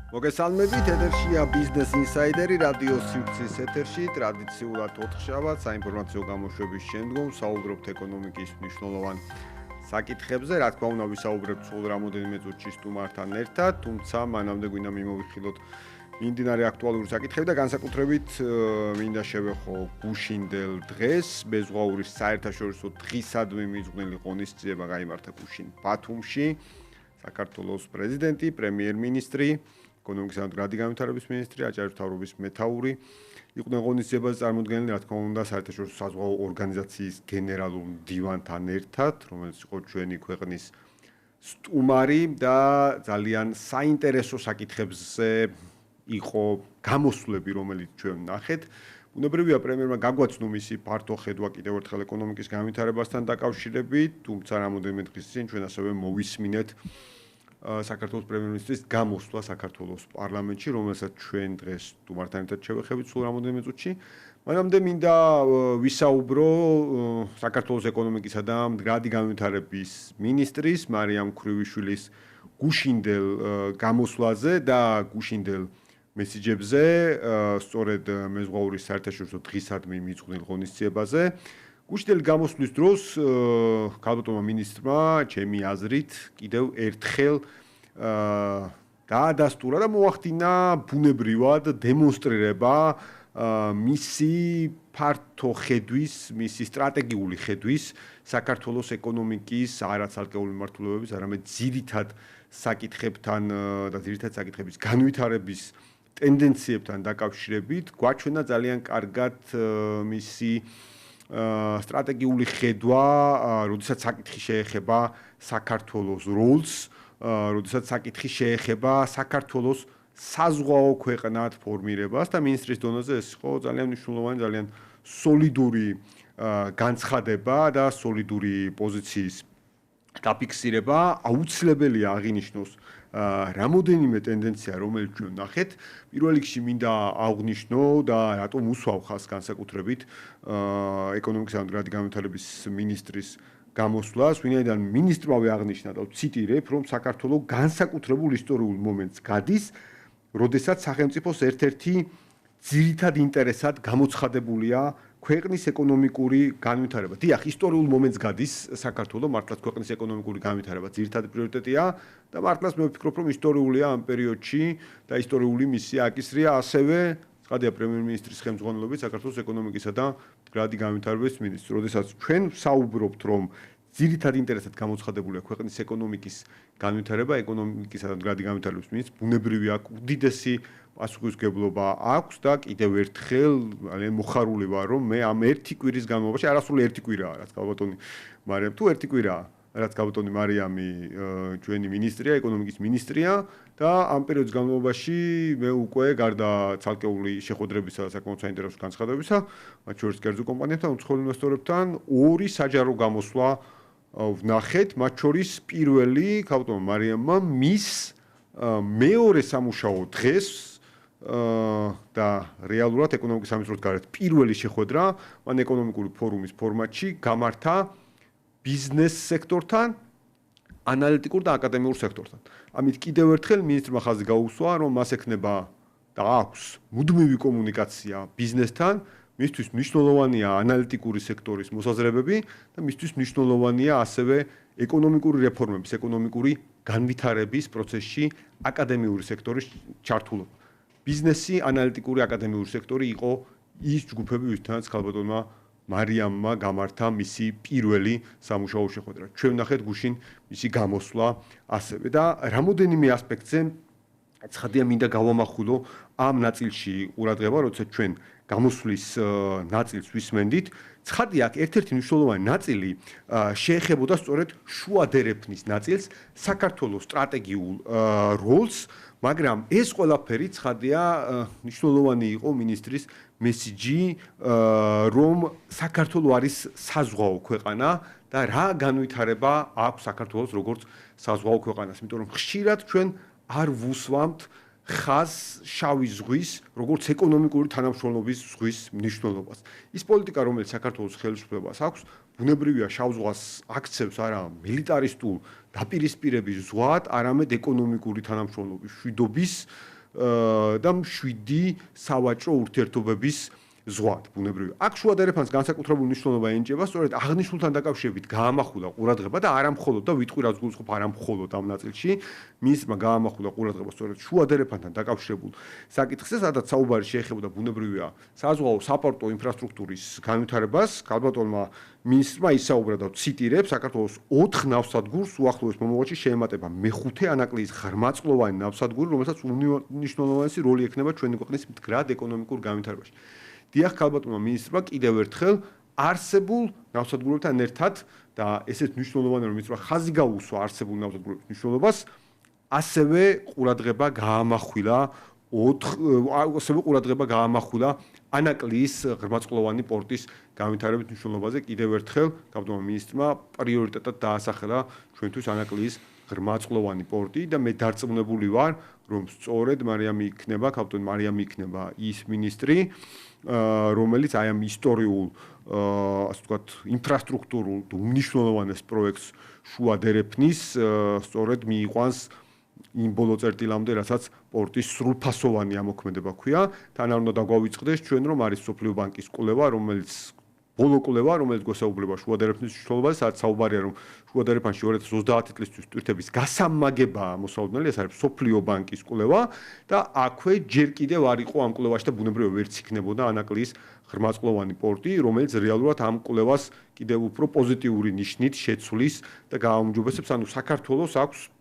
მოგესალმებით, ეთერშია ბიზნეს ინსაიდერი რადიო სივრცის ეთერში, ტრადიციულად 4 შაბათს საინფორმაციო გამოშვების შემდგომ საუბრობთ ეკონომიკის მნიშვნელოვან საკითხებზე. Რა თქმა უნდა, ვისაუბრებთ სულ რამოდენიმე წუთში სტუმართან ერთად, თუმცა მანამდე გვინდა მიმოვიხილოთ მიმდინარე აქტუალური საკითხები და განსაკუთრებით მინდა შევეხო გუშინდელ დღეს, მეზღვაურის საერთაშორისო დღისადმი მიძღვნილი ღონისძიება გაიმართა გუშინ ბათუმში. საქართველოს პრეზიდენტი, პრემიერ-მინისტრი, ეკონომიკისა და მდგრადი განვითარების მინისტრი, აჭარის მთავრობის მეთაური იყვნენ ღონისძიებაზე წარმოდგენილი, რა თქმა უნდა, საერთაშორისო საზღვაო ორგანიზაციის გენერალურ მდივანთან ერთად, რომელიც იყო ჩვენი ქვეყნის სტუმარი და ძალიან საინტერესო საკითხებზე იყო გამოსვლები, რომელიც ჩვენ ვნახეთ. ბუნებრივია პრემიერმა გაგვაცნო მისი ფართო ხედვა კიდევ ერთხელ ეკონომიკის განვითარებასთან დაკავშირებით, თუმცა რამოდენიმე დღის წინ ჩვენ ასევე მოვისმინეთ საქართველოს პრემიერ-მინისტრის გამოსვლა საქართველოს პარლამენტში, რომელსაც ჩვენ დღეს სტუმართან ერთად შევეხებით სულ რამოდენიმე წუთში. მანამდე მინდა ვისაუბრო საქართველოს ეკონომიკისა და მდგრადი განვითარების მინისტრის მარიამ ქრივიშვილის გუშინდელ გამოსვლაზე და გუშინდელ მესიჯებზე, სწორედ მეზღვაურის საერთაშორისო დღისადმი მიძღვნილ ღონისძიებაზე. გუშინდელი გამოსვლის დროს ქალბატონმა მინისტრმა, ჩემი აზრით, კიდევ ერთხელ დაადასტურა და მოახდინა ბუნებრივად დემონსტრირება მისი ფართო ხედვის, მისი სტრატეგიული ხედვის საქართველოს ეკონომიკის არა ცალკეული მიმართულებების, არამედ ძირითად საკითხებთან და ძირითად საკითხების განვითარების ტენდენციებთან დაკავშირებით გვაჩვენა ძალიან კარგად მისი სტრატეგიული ხედვა, როდესაც საკითხი შეეხება საქართველოს როლს, როდესაც საკითხი შეეხება საქართველოს საზღვაო ქვეყნად ფორმირებას და მინისტრის დონეზე ეს იყო ძალიან მნიშვნელოვანი, ძალიან სოლიდური განცხადება და სოლიდური პოზიციის დაფიქსირება. აუცილებელია აღინიშნოს რამოდენიმე ტენდენცია, რომელიც ჩვენ ვნახეთ. პირველ რიგში მინდა აღვნიშნო და რატომ უსვავ ხაზს განსაკუთრებით ეკონომიკისა და მდგრადი განვითარების მინისტრის გამოსვლას, ვინაიდან მინისტრმა აღნიშნა და ვციტირებ, რომ საქართველოს განსაკუთრებულ ისტორიულ მომენტს გადის, როდესაც სახელმწიფოს ერთ-ერთი ძირითად ინტერესად გამოცხადებულია ქვეყნის ეკონომიკური განვითარება. დიახ, ისტორიულ მომენტს გადის საქართველოს, მართლაც ქვეყნის ეკონომიკური განვითარება ძირითადი პრიორიტეტია და მართლაც მე ვფიქრობ, რომ ისტორიულია ამ პერიოდში და ისტორიული მისია აკისრია ასევე ცხადია პრემიერ-მინისტრის ხელმძღვანელობით საქართველოს ეკონომიკისა და მდგრადი განვითარების მინისტრს. როდესაც ჩვენ ვსაუბრობთ, რომ ძირითად ინტერესად გამოცხადებულია ქვეყნის ეკონომიკის განვითარება, ეკონომიკისა და მდგრადი განვითარების მინისტრს, ბუნებრივია უდიდესი პასუხისმგებლობა აქვს და კიდევ ერთხელ ძალიან მოხარული ვარ, რომ მე ამ ერთი კვირის განმავლობაში, არასრული ერთი კვირაა, რაც ქალბატონი მარიამ, თუ ერთი კვირაა, რაც ქალბატონი მარიამი ჩვენი მინისტრია, ეკონომიკის მინისტრია და ამ პერიოდის განმავლობაში მე უკვე გარდა ცალკეული შეხვედრებისა და საკმაოდ საინტერესო განცხადებებისა, მათ შორის კერძო კომპანიებთან, უცხოელ ინვესტორებთან, ორი საჯარო გამოსვლა ვნახეთ, მათ შორის პირველი ქალბატონმა მარიამმა მის მეორე სამუშაო დღეს და რეალურად ეკონომიკის სამინისტროს გარეთ პირველი შეხვედრა მან ეკონომიკური ფორუმის ფორმატში გამართა ბიზნეს სექტორთან, ანალიტიკურ და აკადემიურ სექტორთან. ამით კიდევ ერთხელ მინისტრმა ხაზი გაუსვა, რომ მას ექნება და აქვს მუდმივი კომუნიკაცია ბიზნესთან, მისთვის მნიშვნელოვანია ანალიტიკური სექტორის მოსაზრებები და მისთვის მნიშვნელოვანია ასევე ეკონომიკური რეფორმების, ეკონომიკური განვითარების პროცესში აკადემიური სექტორის ჩართულობა. ბიზნესი, ანალიტიკური აკადემიური სექტორი იყო ის ჯგუფები, ვისთანაც ქალბატონმა მარიამმა გამართა მისი პირველი სამუშაო შეხვედრა. ჩვენ ვნახეთ გუშინ მისი გამოსვლა ასევე და რამოდენიმე ასპექტზე ცხადია მინდა გავამახვილო ამ ნაწილში ყურადღება, როდესაც ჩვენ გამოსვლის ნაწილს ვისმენდით. ცხადია, აქ ერთ-ერთი მნიშვნელოვანი ნაწილი შეეხებოდა სწორედ შუა დერეფნის ნაწილს, საქართველოს სტრატეგიულ როლს, მაგრამ ეს ყველაფერი ცხადია მნიშვნელოვანი იყო მინისტრის მესიჯი, რომ საქართველოს არის საზღვაო ქვეყანა და რა განვითარება აქვს საქართველოს როგორც საზღვაო ქვეყანას, იმიტომ რომ ხშირად ჩვენ არ ვუსვამთ ხაზს შავი ზღვის, როგორც ეკონომიკური თანამშრომლობის ზღვის მნიშვნელობას. ის პოლიტიკა, რომელიც საქართველოს ხელისუფლებას აქვს, ბუნებრივია შავ ზღვას აქცევს არა მილიტარისტულ დაპირისპირების ზღვად, არამედ ეკონომიკური თანამშრომლობის, მშვიდობის და 7 სავაჭრო ურთიერთობების ზღვად ბუნებრივია. აქ შუადერეფანს განსაკუთრებული მნიშვნელობა ენიჭება, სწორედ აღნიშნულთან დაკავშირებით გაამახვილა ყურადღება და არა მხოლოდ და ვიტყვი რაც გულისხმობ არა მხოლოდ ამ ნაწილში, მინისტრმა გაამახვილა ყურადღება სწორედ შუადერეფანთან დაკავშირებულ საკითხზე, სადაც საუბარი შეეხებოდა ბუნებრივია საზღვაო საპორტო ინფრასტრუქტურის განვითარებას. ქალბატონმა მინისტრმა ისაუბრა და ციტირებ, საქართველოს 4 ნავსადგურს უახლოეს მომავალში შეემატება მეხუთე ანაკლიის ღრმაწყლოვანი ნავსადგური, რომელსაც უნიშნულოვანესი როლი ექნება ჩვენი ქვეყნის მდგრად ეკონომიკურ განვითარებაში. დიახ, ქალბატონმა მინისტრმა კიდევ ერთხელ არსებულ ნავსადგურებთან ერთად და ესეც მნიშვნელოვანია, რომ მინისტრმა ხაზი გაუსვა არსებულ ნავსადგურების მნიშვნელობას, ასევე ყურადღება გაამახვილა ანაკლიის ღრმაწყლოვანი პორტის განვითარების მნიშვნელობაზე. კიდევ ერთხელ ქალბატონმა მინისტრმა პრიორიტეტად დაასახელა ჩვენთვის ანაკლიის ღრმაწყლოვანი პორტი და მე დარწმუნებული ვარ, რომ სწორედ ქალბატონი მარიამი იქნება ის მინისტრი, რომელიც აი ამ ისტორიულ, ასე ვთქვათ, ინფრასტრუქტურულ და უმნიშვნელოვანეს პროექტს შუადერეფნის სწორედ მიიყვანს იმ ბოლო წერტილამდე, რასაც პორტის სრულფასოვანი ამოქმედება ქვია. თან არ უნდა დაგვავიწყდეს ჩვენ, რომ არის სოფლიო ბანკის კვლევა, რომელიც გვესაუბრება შუადერეფნის მნიშვნელობაზე, სადაც საუბარია, რომ შუადერეფანში 2030 წლისთვის ტვირთების გასამაგებაა მოსალოდნელი, ეს არის სოფლიო ბანკის კვლევა და აქვე ჯერ კიდევ არ იყო ამ კვლევაში და ბუნებრივია ვერც იქნებოდა ანაკლიის ღრმაწყლოვანი პორტი, რომელიც რეალურად ამ კვლევას კიდევ უფრო პოზიტიური ნიშნით შეცვლის და გააუმჯობესებს, ანუ საქართველოს აქვს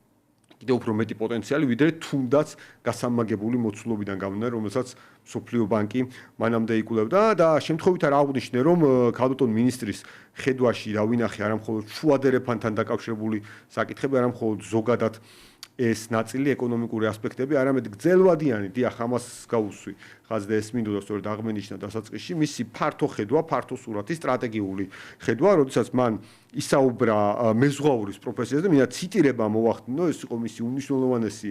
კიდევ უფრო მეტი პოტენციალი, ვიდრე თუნდაც გასამაგებული მოცულობიდან გამომდინარე, რომელსაც სოფლიო ბანკი მანამდე იკვლევდა და შემთხვევით არ აღვნიშნე, რომ ქალბატონ მინისტრის ხედვაში რა ვინახე არა მხოლოდ შუადერეფანთან დაკავშირებული საკითხები, არა მხოლოდ ზოგადად ეს ნაწილი ეკონომიკური ასპექტები, არამედ გრძელვადიანი, დიახ, ამას გავუსვი. ხაზი და ეს მინდოდა სწორედ აღმენიშნა დასაწყისში, მისი ფართო ხედვა, ფართო სურათი, სტრატეგიული ხედვა, როდესაც მან ისაუბრა მეზღვაურის პროფესიაზე და მინდა ციტირება მოვახდინო, ეს იყო მისი უმნიშვნელოვანესი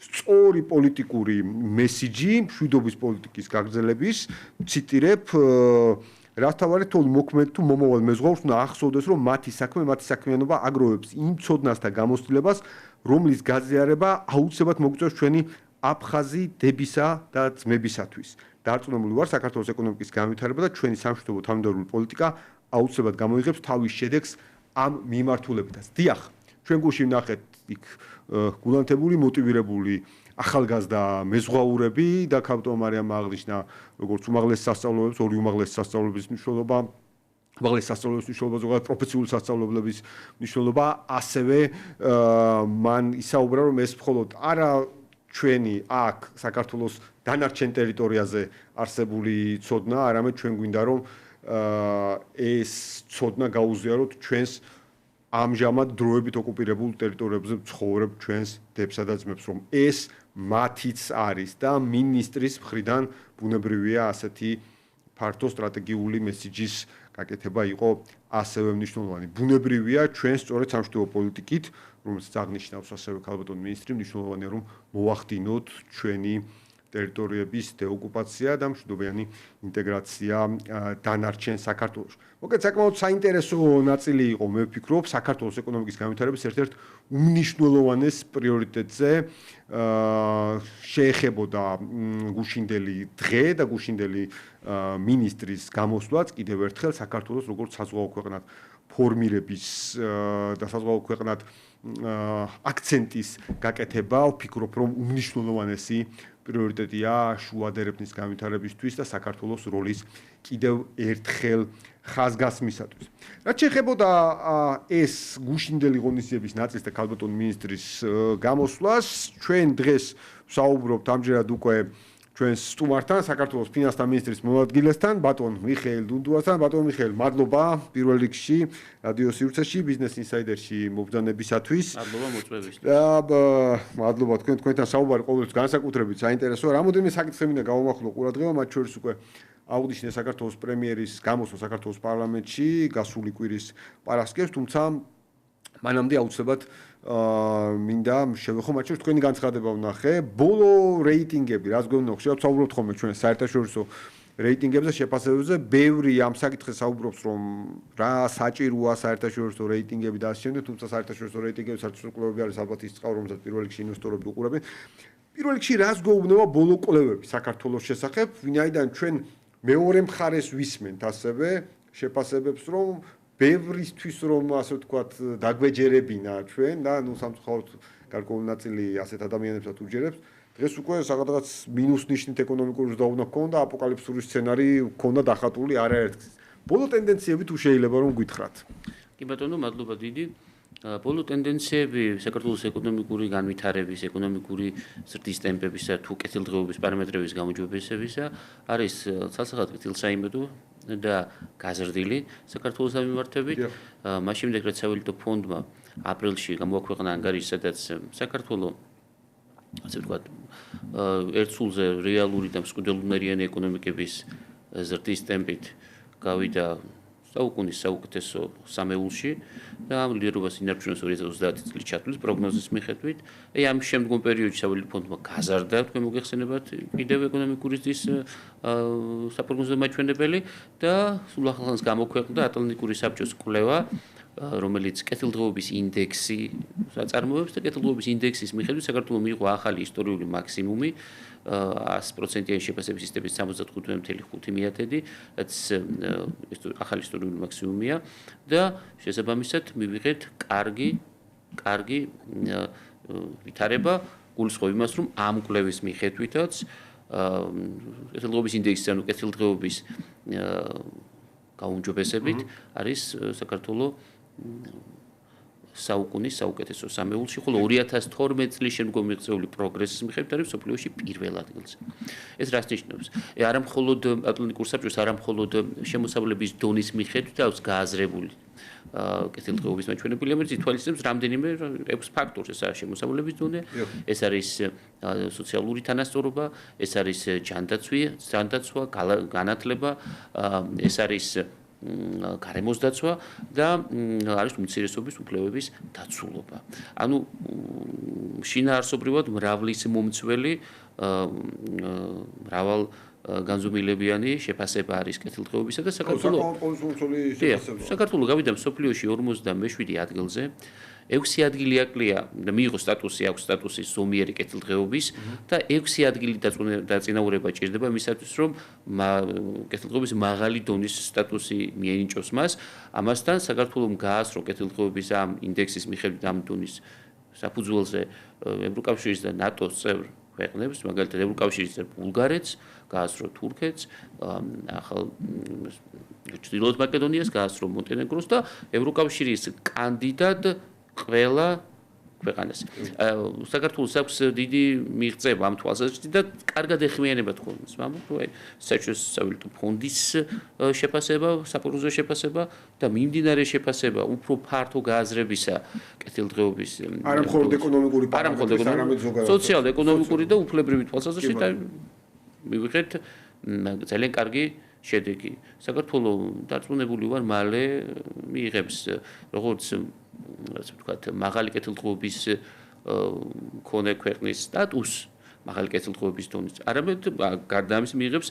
სწორი პოლიტიკური მესიჯი მშვიდობის პოლიტიკის გაგრძელების. ციტირებ, რასთავარით თულ მოქმედ თუ მომავალ მეზღვაურს უნდა ახსოვდეს, რომ მათი საქმიანობა აგროვებს იმ ცოდნას და გამოცდილებას, რომლის გაზიარება აუცილებლად მოგწევს ჩვენი აფხაზიდებისა და ძმებისათვის. დარწმუნებული ვარ, საქართველოს ეკონომიკის განვითარება და ჩვენი სამშვიდობო თანმიმდევრული პოლიტიკა აუცილებლად გამოიღებს თავის შედეგს ამ მიმართულებითაც. დიახ, ჩვენ გულში ვნახეთ იქ გულანთებული, მოტივირებული ახალგაზრდა მეზღვაურები და ქალბატონ მარიამმა აღნიშნა როგორც უმაღლეს სასწავლებლებს, ორი უმაღლეს სასწავლებლების მნიშვნელობა, უმაღლეს სასწავლებლების მნიშვნელობა, ზოგადად პროფესიული სასწავლებლების მნიშვნელობა, ასევე მან ისაუბრა, რომ ეს მხოლოდ არა ჩვენი აქ საქართველოს დანარჩენ ტერიტორიაზე არსებული ცოდნა, არამედ ჩვენ გვინდა რომ ეს ცოდნა გაუზიაროთ ჩვენს ამჟამად დროებით ოკუპირებულ ტერიტორიებზე ცხოვრებ ჩვენს დებსა და ძმებს, რომ ეს მათიც არის და მინისტრის მხრიდან ბუნებრივია ასეთი ფართო სტრატეგიული მესიჯის გაკეთება იყო ასევე მნიშვნელოვანი. ბუნებრივია ჩვენ სწორედ სამშვიდობო პოლიტიკით, რომელსაც აღნიშნავს ასევე ქალბატონ მინისტრი, მნიშვნელოვანია რომ მოვახდინოთ ჩვენი ტერიტორიების დეოკუპაცია და მშვიდობიანი ინტეგრაცია დანარჩენ საქართველოში. მოკლედ საკმაოდ საინტერესო ნაწილი იყო, მე ვფიქრობ, საქართველოს ეკონომიკის განვითარების ერთ-ერთ უმნიშვნელოვანეს პრიორიტეტზე შეეხებოდა გუშინდელი დღე და გუშინდელი მინისტრის გამოსვლაც კიდევ ერთხელ საქართველოს როგორც საზღვაო ქვეყნად ფორმირების და საზღვაო ქვეყნად აქცენტის გაკეთება, ვფიქრობ, რომ უმნიშვნელოვანესი პრიორიტეტია შუადერეფნის განვითარებისთვის და საქართველოს როლის კიდევ ერთხელ ხაზგასმისათვის. რაც შეეხებოდა ეს გუშინდელი ღონისძიების ნაწილს და ქალბატონ მინისტრის გამოსვლას, ჩვენ დღეს ვსაუბრობთ ამჯერად უკვე ჩვენს სტუმართან, საქართველოს ფინანსთა მინისტრის მოადგილესთან, ბატონ მიხეილ დუნდუასთან. ბატონ მიხეილ, მადლობა პირველ რიგში რადიო სივრცეში, ბიზნეს ინსაიდერში მობრძანებისათვის. მადლობა მოწვევისთვის. მადლობა თქვენთან საუბარი ყოველთვის განსაკუთრებით საინტერესოა. რამოდენიმე საკითხი მინდა გავამახვილო ყურადღება, მათ შორის უკვე აღვნიშნე საქართველოს პრემიერის გამოსვლა საქართველოს პარლამენტში გასული კვირის პარასკევს, თუმცა მანამდე აუცილებლად მინდა შევეხო მათ შორის თქვენი განცხადება ვნახე. ბოლო რეიტინგები, რაც გვეუბნება, ხშირად საუბრობთ ხოლმე ჩვენ საერთაშორისო რეიტინგებზე, შეფასებებზე, ბევრი ამ საკითხზე საუბრობს, რომ რა საჭიროა საერთაშორისო რეიტინგები და ასე შემდეგ, თუმცა საერთაშორისო რეიტინგები საერთაშორისო კვლევები არის ალბათ ის წყარო, რომელსაც პირველ რიგში ინვესტორები უყურებენ. პირველ რიგში რას გვეუბნება ბოლო კვლევები საქართველოს შესახებ, ვინაიდან ჩვენ მეორე მხარეს ვისმენთ ასევე შეფასებებს, რომ ბევრისთვის რომ ასე ვთქვათ დაგვეჯერებინა ჩვენ და ნუ სამწუხაროდ გარკვეული ნაწილი ასეთ ადამიანებსაც უჯერებს. დღეს უკვე რაღაც მინუს ნიშნით ეკონომიკური ზრდაუნა ჰქონდა, აპოკალიფსური სცენარი ჰქონდა დახატული არაერთგზის. ბოლო ტენდენციები თუ შეიძლება რომ გითხრათ. კი ბატონო, მადლობა დიდი. ბოლო ტენდენციები საქართველოს ეკონომიკური განვითარების, ეკონომიკური ზრდის ტემპებისა თუ კეთილდღეობის პარამეტრების გამოჯობესებისა არის ცალსახად კეთილსაიმედო და გაზრდილი საქართველოს მიმართებით. მას შემდეგ რაც საველითო ფონდმა აპრილში გამოაქვეყნა ანგარიში, სადაც საქართველოს ასე ვთქვათ, ერთ სულზე რეალური და მსხვიდელუნარიანი ეკონომიკების ზრდის ტემპით გავიდა საუკუნის საუკეთესო სამეულში და ამ ლიდერობას ინარჩუნებს 2030 წლის ჩათვლის პროგნოზის მიხედვით. ამ შემდგომ პერიოდში საველითო ფონდმა გაზარდა, თქვენ მოგეხსენებათ, კიდევ ეკონომიკური ზრდის საპროგნოზო მაჩვენებელი და სულ ახალგაზრდას გამოქვეყნდა ატლანტიკური საბჭოს კვლევა, რომელიც კეთილდღეობის ინდექსი აწარმოებს და კეთილდღეობის ინდექსის მიხედვით საქართველოს მიიღო ახალი ისტორიული მაქსიმუმი 100%-იანი შეფასების სისტემის 75.5, რაც ახალი ისტორიული მაქსიმუმია და შესაბამისად მივიღეთ კარგი ვითარება, გულისხმობ იმას, რომ ამ კვლევის მიხედვითაც კეთილდღეობის ინდექსის, ანუ კეთილდღეობის გაუმჯობესებით არის საქართველოს საუკუნის საუკეთესო სამეულში, ხოლო 2012 წლის შემდგომ მიღწეული პროგრესის მიხედვით არის მსოფლიოში პირველ ადგილზე. ეს რას ნიშნავს? არა მხოლოდ ატლანტიკურ საბჭოს, არა მხოლოდ შემოსავლების დონის მიხედვით აქვს გააზრებული კეთილდღეობის მაჩვენებელი, რომელიც ითვალისწინებს რამდენიმე 6 ფაქტორს. ეს არის შემოსავლების დონე, ეს არის სოციალური თანასწორობა, ეს არის ჯანდაცვა, განათლება, ეს არის გარემოს დაცვა და არის უმცირესობის უფლებების დაცულობა. ანუ შინაარსობრივად მრავლის მომცველი მრავალ განზომილებიანი შეფასება არის კეთილდღეობისა და საქართველოს გავიდა მსოფლიოში 47 ადგილზე. 6 ადგილი აკლია და მიიღო აქვს სტატუსი ზომიერი კეთილდღეობის და 6 ადგილი დაწინაურება ჭირდება იმისათვის, რომ კეთილდღეობის მაღალი დონის სტატუსი მიენიჭოს მას. ამასთან საქართველოს გაასწრო კეთილდღეობის ამ ინდექსის მიხედვით ამ დონის საფუძველზე ევროკავშირის და ნატოს წევრ ქვეყნებს, მაგალითად ევროკავშირის წევრ ბულგარეთს, გაასწრო თურქეთს, ახალ ჩრდილოეთ მაკედონიას, გაასწრო მონტენეგროს და ევროკავშირის კანდიდატ ყველა ქვეყანას. საქართველოს აქვს დიდი მიღწევა ამ თვალსაზრისით და კარგად ეხმიანება თქონდეს, მაგრამ საერთაშორისო საველითო ფონდის შეფასება, საპროგნოზო შეფასება და მიმდინარე შეფასება უფრო ფართო გააზრებისა კეთილდღეობის არა მხოლოდ ეკონომიკური პარამეტრების, არამედ ზოგადად სოციალ-ეკონომიკური და უფლებრივი თვალსაზრისით მივიღეთ ძალიან კარგი შედეგი. საქართველოს დარწმუნებული ვარ, მალე მიიღებს როგორც ასე ვთქვათ, მაღალი კეთილდღეობის მქონე ქვეყნის სტატუსს, მაღალი კეთილდღეობის დონის. არამედ გარდა ამისა მიიღებს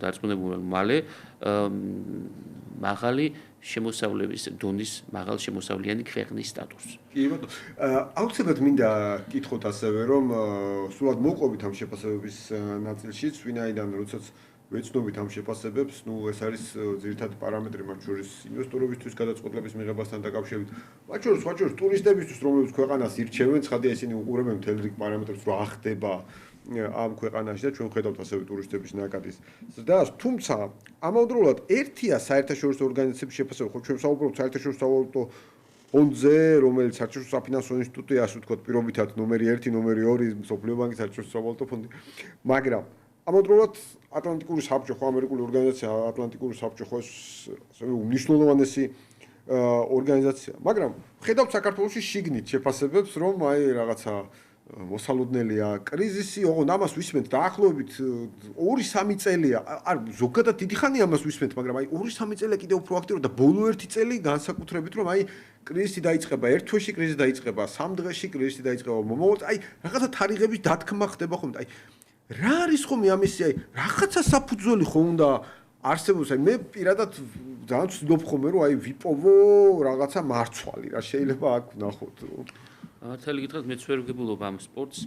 დარწმუნებული მალე მაღალი შემოსავლების დონის, მაღალ შემოსავლიანი ქვეყნის სტატუსს. კი ბატონო. აუცილებლად მინდა გითხოთ ასევე, რომ სულად მოვყვებით ამ შეფასებების ნაწილშიც, ვინაიდან როდესაც ვეცნობით ამ შეფასებებს, ეს არის ძირითადი პარამეტრი მათ შორის ინვესტორებისთვის გადაწყვეტილების მიღებასთან დაკავშირებით. მათ შორის ტურისტებისთვის, რომლებიც ქვეყანას ირჩევენ, ცხადია ისინი უყურებენ მთელ რიგ პარამეტრებს, რომ ახდება ამ ქვეყანაში და ჩვენ ვხედავთ ასევე ტურისტების ნაკადის ზრდას. თუმცა ამავდროულად ერთია საერთაშორისო ორგანიზაციების შეფასება, ხო ჩვენ საუბრობთ საერთაშორისო სავალუტო ფონდზე, რომელიც საერთაშორისო საფინანსო ინსტიტუტია, ასე ვთქვათ, პირობითად ნომერი 1, ნომერი 2, მსოფლიო ბანკის საერთაშორისო სავალუტო ფონდი. მაგრამ ამავდროულად ატლანტიკური საბჭო, ხო ამერიკული ორგანიზაცია, ატლანტიკური საბჭო, ხო ეს უმნიშვნელოვანესი ორგანიზაცია. მაგრამ ხედავთ საქართველოში შიგნით შეფასებებს, რომ რაღაცა მოსალოდნელია კრიზისი, ოღონდ ამას ვისმენთ დაახლოებით 2-3 წელია. არ ზოგადად დიდი ხანია ამას ვისმენთ, მაგრამ 2-3 წელია კიდევ უფრო აქტიურად და ბოლო 1 წელი განსაკუთრებით, რომ კრიზისი დაიწყება, ერთ თვეში კრიზისი დაიწყება, 3 დღეში კრიზისი დაიწყება, მომავალ რაღაცა თარიღების დათქმა ხდება ხოლმე. რა არის ხომ ამისი, რაღაცა საფუძველი ხო უნდა არსებობს, მე პირადად ძალიან ვცდილობ ხოლმე, რომ ვიპოვო რაღაცა მარცვალი, რა შეიძლება აქ ვნახოთ. მართალი გითხრათ, მეც ვერ ვგებულობ ამ სპორტს.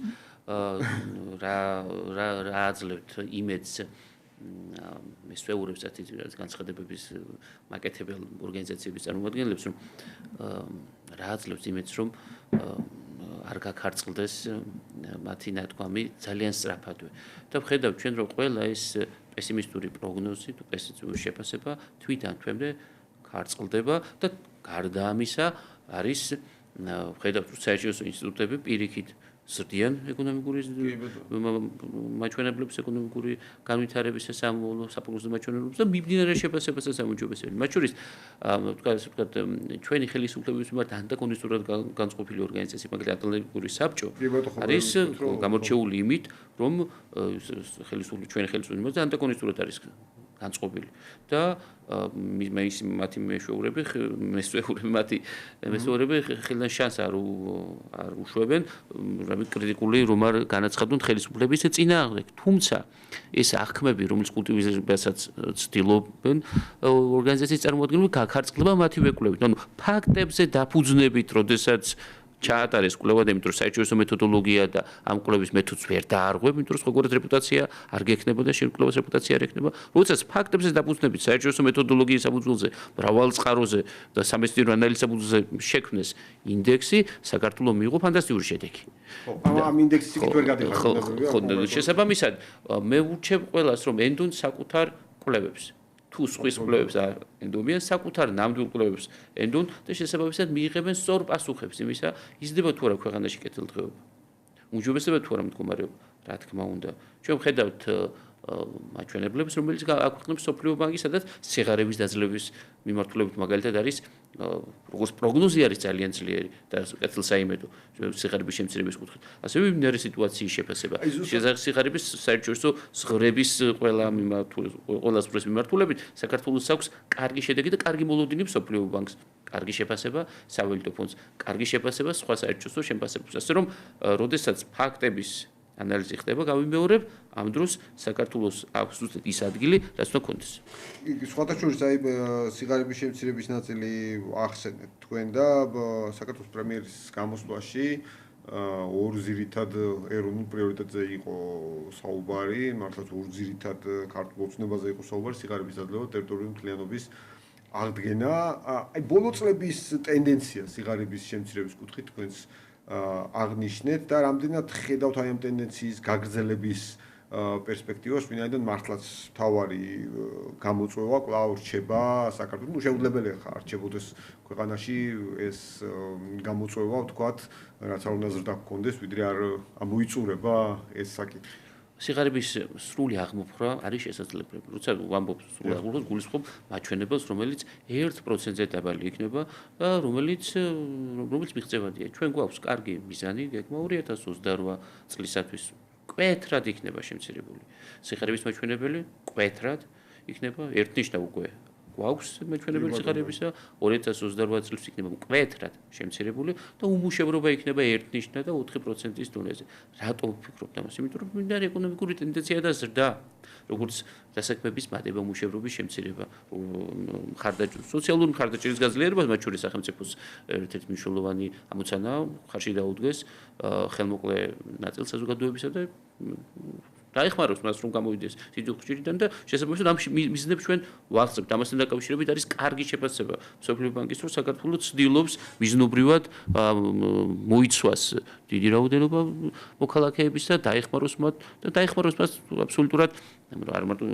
რა აძლევთ იმედს მესვეურებს ასეთი განცხადებების მაკეთებელ ორგანიზაციების წარმომადგენლებს, რომ რა აძლევს იმედს, რომ არ გაქარწყლდეს მათი ნათქვამი ძალიან სწრაფადვე. და ვხედავთ ჩვენ, რომ ყველა ეს პესიმისტური პროგნოზი, პესიმისტური შეფასება თვითონ ქარწყლდება და გარდა ამისა არის ვხედავთ, რომ საერთაშორისო ინსტიტუტები პირიქით ზრდიან ეკონომიკური მაჩვენებლებს, ეკონომიკური განვითარების საპროგნოზო მაჩვენებლებს და მიმდინარე შეფასებასაც ამოჯობესებენ. მათ შორის ვთქვათ, ჩვენი ხელისუფლების მიმართ ანტაკონსტიტუციურად განწყობილი ორგანიზაცია, მაგალითად ატლანტიკური საბჭო არის გამორჩეული იმით, რომ ჩვენი ხელისუფლების მიმართ ანტაკონსტიტუციურად არის განწყობილი და მათი მესვეურები ხელიდან შანსს არ უშვებენ, კრიტიკული რომ არ განაცხადონ ხელისუფლების წინააღმდეგ. თუმცა ეს აღქმები, რომელიც კულტივიზებასაც ცდილობენ ორგანიზაციის წარმომადგენლები, გაქარწყლდება მათივე კვლევით. ანუ ფაქტებზე დაფუძნებით, როდესაც ჩაატარეს კვლევა, იმიტომ რომ საერთაშორისო მეთოდოლოგია და ამ კვლევის მეთოდს ვერ დაარღვევ, იმიტომ რომ სხვაგვარად რეპუტაცია არ გექნება და კვლევის რეპუტაცია არ ექნება. როდესაც ფაქტებზე დაფუძნებით საერთაშორისო მეთოდოლოგიის საფუძველზე, მრავალწყაროზე და სამეცნიერო ანალიზის საფუძველზე შექმნეს ინდექსი, საქართველოს მიიღო ფანტასტიკური შედეგი. ამ ინდექსის იქით ვერ გადიხარდა. ხო, შესაბამისად, მე ვურჩევ ყველას, რომ ენდონ საკუთარ კვლევებს. თუ სხვის კვლევებს არ ენდობიან, საკუთარ ნამდვილ კვლევებს ენდონ და შესაბამისად მიიღებენ სწორ პასუხებს იმისა, იზრდება თუ არა ქვეყანაში კეთილდღეობა. უმჯობესდება თუ არა მდგომარეობა, რა თქმა უნდა. ჩვენ ვხედავთ მაჩვენებლებს, რომელიც აქვეყნებს მსოფლიო ბანკი, სადაც სიღარიბის დაძლევის მიმართულებით მაგალითად არის როგორც პროგნოზი არის ძალიან ძლიერი და კეთილსაიმედო სიღარიბის შემცირების კუთხით. ასევე მიმდინარე სიტუაციის შეფასება. სიღარიბის საერთაშორისო ზღვრების ყველა ზღვრების მიმართულებით საქართველოს აქვს კარგი შედეგი და კარგი მოლოდინი მსოფლიო ბანკს. კარგი შეფასება, სავალუტო ფონდს, კარგი შეფასება სხვა საერთაშორისო შემფასებებს. ასე რომ, როდესაც ფაქტების ანალიზი ხდება, გავიმეორებ, ამ დროს საქართველოს აქვს ზუსტად ის ადგილი, რაც უნდა კონდეს. სხვათა შორის აი სიღარიბის შემცირების ნაწილი ახსენეთ თქვენ და საქართველოს პრემიერის გამოსვლაში ორ ძირითად ეროვნულ პრიორიტეტზე იყო საუბარი, მართლაც ორ ძირითად ქართულ ოცნებაზე იყო საუბარი, სიღარიბის დაძლევა, ტერიტორიული მთლიანობის აღდგენა. აი ბოლო წლების ტენდენცია სიღარიბის შემცირების კუთხით თქვენს აღნიშნეთ და რამდენად ხედავთ აი ამ ტენდენციის გაგრძელების პერსპექტივას, ვინაიდან მართლაც თავარი გამოწვევა კვლავ რჩება საქართველოს. შეუძლებელია ხარ რჩებოდეს ქვეყანაში ეს გამოწვევა, ვთქვათ, რაც არ უნდა ზრდა გქონდეს, ვიდრე არ ამოიწურება ეს საკითხი. სიღარიბის სრული აღმოფხვრა არის შესაძლებელი. როცა ვამბობ სრული აღმოფხვრას, გულისხმობ მაჩვენებელს, რომელიც 1%-ზე დაბალი იქნება და რომელიც მიღწევადია. ჩვენ გვაქვს კარგი მიზანი, გეგმა 2028 წლისათვის კვეთრად იქნება შემცირებული. სიღარიბის მაჩვენებელი კვეთრად იქნება, ერთნიშნა უკვე გვაქვს მაჩვენებელი სიღარიბისა, 2028 წელს იქნება კვეთრად შემცირებული და უმუშევრობა იქნება ერთნიშნა და 4%-ის დონეზე. რატო ვფიქრობთ ამას? იმიტომ რომ მინდა ეკონომიკური ტენდენცია და ზრდა, როგორც დასაქმების მატება, უმუშევრობის შემცირება, სოციალური მხარდაჭერის გაძლიერება, მათ შორის სახელმწიფოს ერთ-ერთი მნიშვნელოვანი ამოცანა ხარში დაუდგეს ხელმოკლე ნაწილ საზოგადოებისა და დაეხმაროს მას რომ გამოვიდეს სიცოცხლიდან და შესაბამისად ამ მიზნებს ჩვენ ვახსენებთ. ამასთან დაკავშირებით არის კარგი შეფასება მსოფლიო ბანკის, რომ საქართველო ცდილობს მიზნობრივად მოიცვას დიდი რაოდენობა მოქალაქეების და დაეხმაროს მათ აბსოლუტურად არ მარტო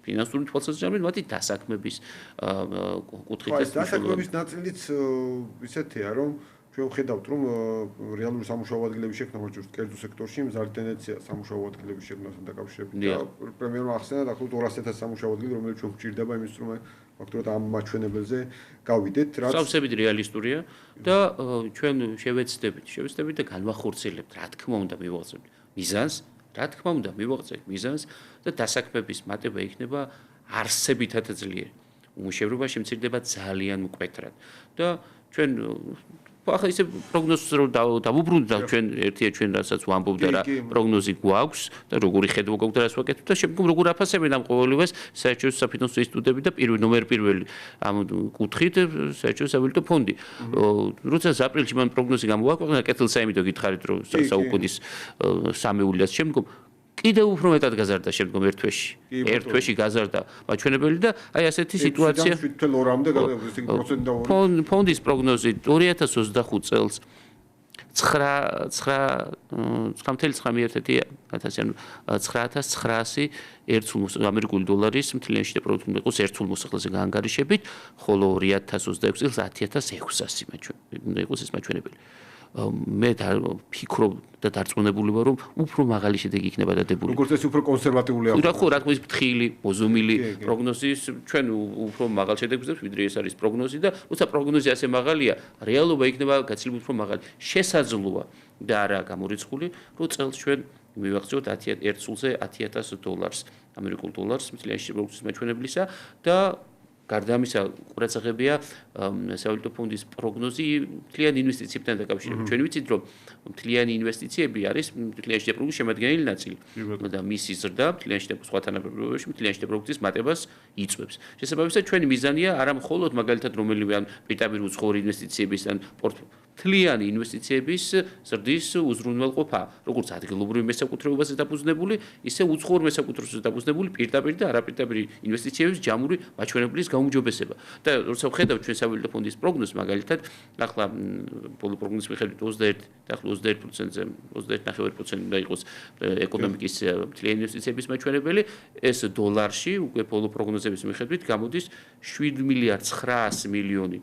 ფინანსური თვალსაზრისით, მათი დასაქმების კუთხით. დასაქმების ნაწილიც ისეთია, რომ ჩვენ ვხედავთ, რომ რეალური სამუშაო ადგილების შექმნა მოჭირს კერძო სექტორში, მზარი ტენდენცია სამუშაო ადგილების შექმნასთან დაკავშირებით და პრემიერმა ახსენა დაახლოებით 200,000 სამუშაო ადგილი, რომელიც ჩვენ გვჭირდება იმის რომ ფაქტობრივად ამ მაჩვენებელზე გავიდეთ, რაც სავსებით რეალისტურია და ჩვენ შევეცდებით და განვახორციელებთ, რა თქმა უნდა მივაღწევთ მიზანს, და დასაქმების მატება იქნება არსებითად ძლიერი. უმუშევრობა შემცირდება ძალიან მკვეთრად და ჩვენ ახლა ისე პროგნოზს რომ დავუბრუნდა ჩვენ ერთია ჩვენ რასაც ვამბობდა რა პროგნოზი გვაქვს და როგორი ხედვა გვაქვს და რას ვაკეთებ და შემდგომ როგორ აფასებენ ამ ყოველივეს საერთაშორისო საფინანსო ინსტიტუტები და პირველი ამ კუთხით საერთაშორისო სავალუტო ფონდი. როცა აპრილში მან პროგნოზი გამოაქვეყნა, კეთილსა იმიტომ გითხარით რომ საუკუნის 3 შემდგომ კიდევ უფრო მეტად გაზარდა შემდგომ ერთ თვეში გაზარდა მაჩვენებელი და აი ასეთი სიტუაცია 7.2-მდე გადაგვიწყდა ფონდის პროგნოზი 2025 წელს 9.900 ამერიკული დოლარის მთლიანში და პროდუქტი იყოს ერთულ მოსახლეზე გაანგარიშებით, ხოლო 2026 წელს 10.600 უნდა იყოს ეს მაჩვენებელი. მე ფიქრობ და დარწმუნებული ვარ, რომ უფრო მაღალი შედეგი იქნება დადებული. როგორც ეს უფრო კონსერვატიული რა თქმა უნდა, ფრთხილი, მოზუმილი პროგნოზის ჩვენ უფრო მაღალ შედეგს ვიზრდებთ, ვიდრე ეს არის პროგნოზი და როცა პროგნოზი ასე მაღალია, რეალობა იქნება გაცილებით უფრო მაღალი. შესაძლოა და არა გამორიცხული, რომ წელს ჩვენ მივაღწევთ 10.000 ამერიკულ დოლარს მთლიანში პროგნოზის მაჩვენებლისა და გარდა ამისა, ყურადღებია სავალუტო ფონდის პროგნოზი მთლიანი ინვესტიციებთან დაკავშირებით. ჩვენ ვიცით, რომ მთლიანი ინვესტიციები არის მთლიანში პროგნოზის შემადგენელი ნაწილი და მისი ზრდა მთლიანში და სხვა თანამდებობებში მთლიანში პროგნოზის მატებას იწვევს. შესაბამისად, ჩვენი მიზანია არა მხოლოდ მაგალითად რომელიმე ან პირდაპირ უცხოური ინვესტიციების ან მთლიანი ინვესტიციების ზრდის უზრუნველყოფა, როგორც ადგილობრივ მესაკუთრეობაზე დაფუძნებული, ისე უცხოურ მესაკუთრეობაზე დაფუძნებული პირდაპირ და არაპირდაპირ ინვესტიციების ჯამური მაჩვენებლის გაუმჯობესება. და როცა ვხედავთ ჩვენ სავალუტო ფონდის პროგნოზს, მაგალითად, ახლა ბოლო პროგნოზის მიხედვით 21 და ახლა 21%-ზე 21.9% უნდა იყოს ეკონომიკის მთლიანი ინვესტიციების მაჩვენებელი, ეს დოლარში უკვე ბოლო პროგნოზების მიხედვით გამოდის 7.900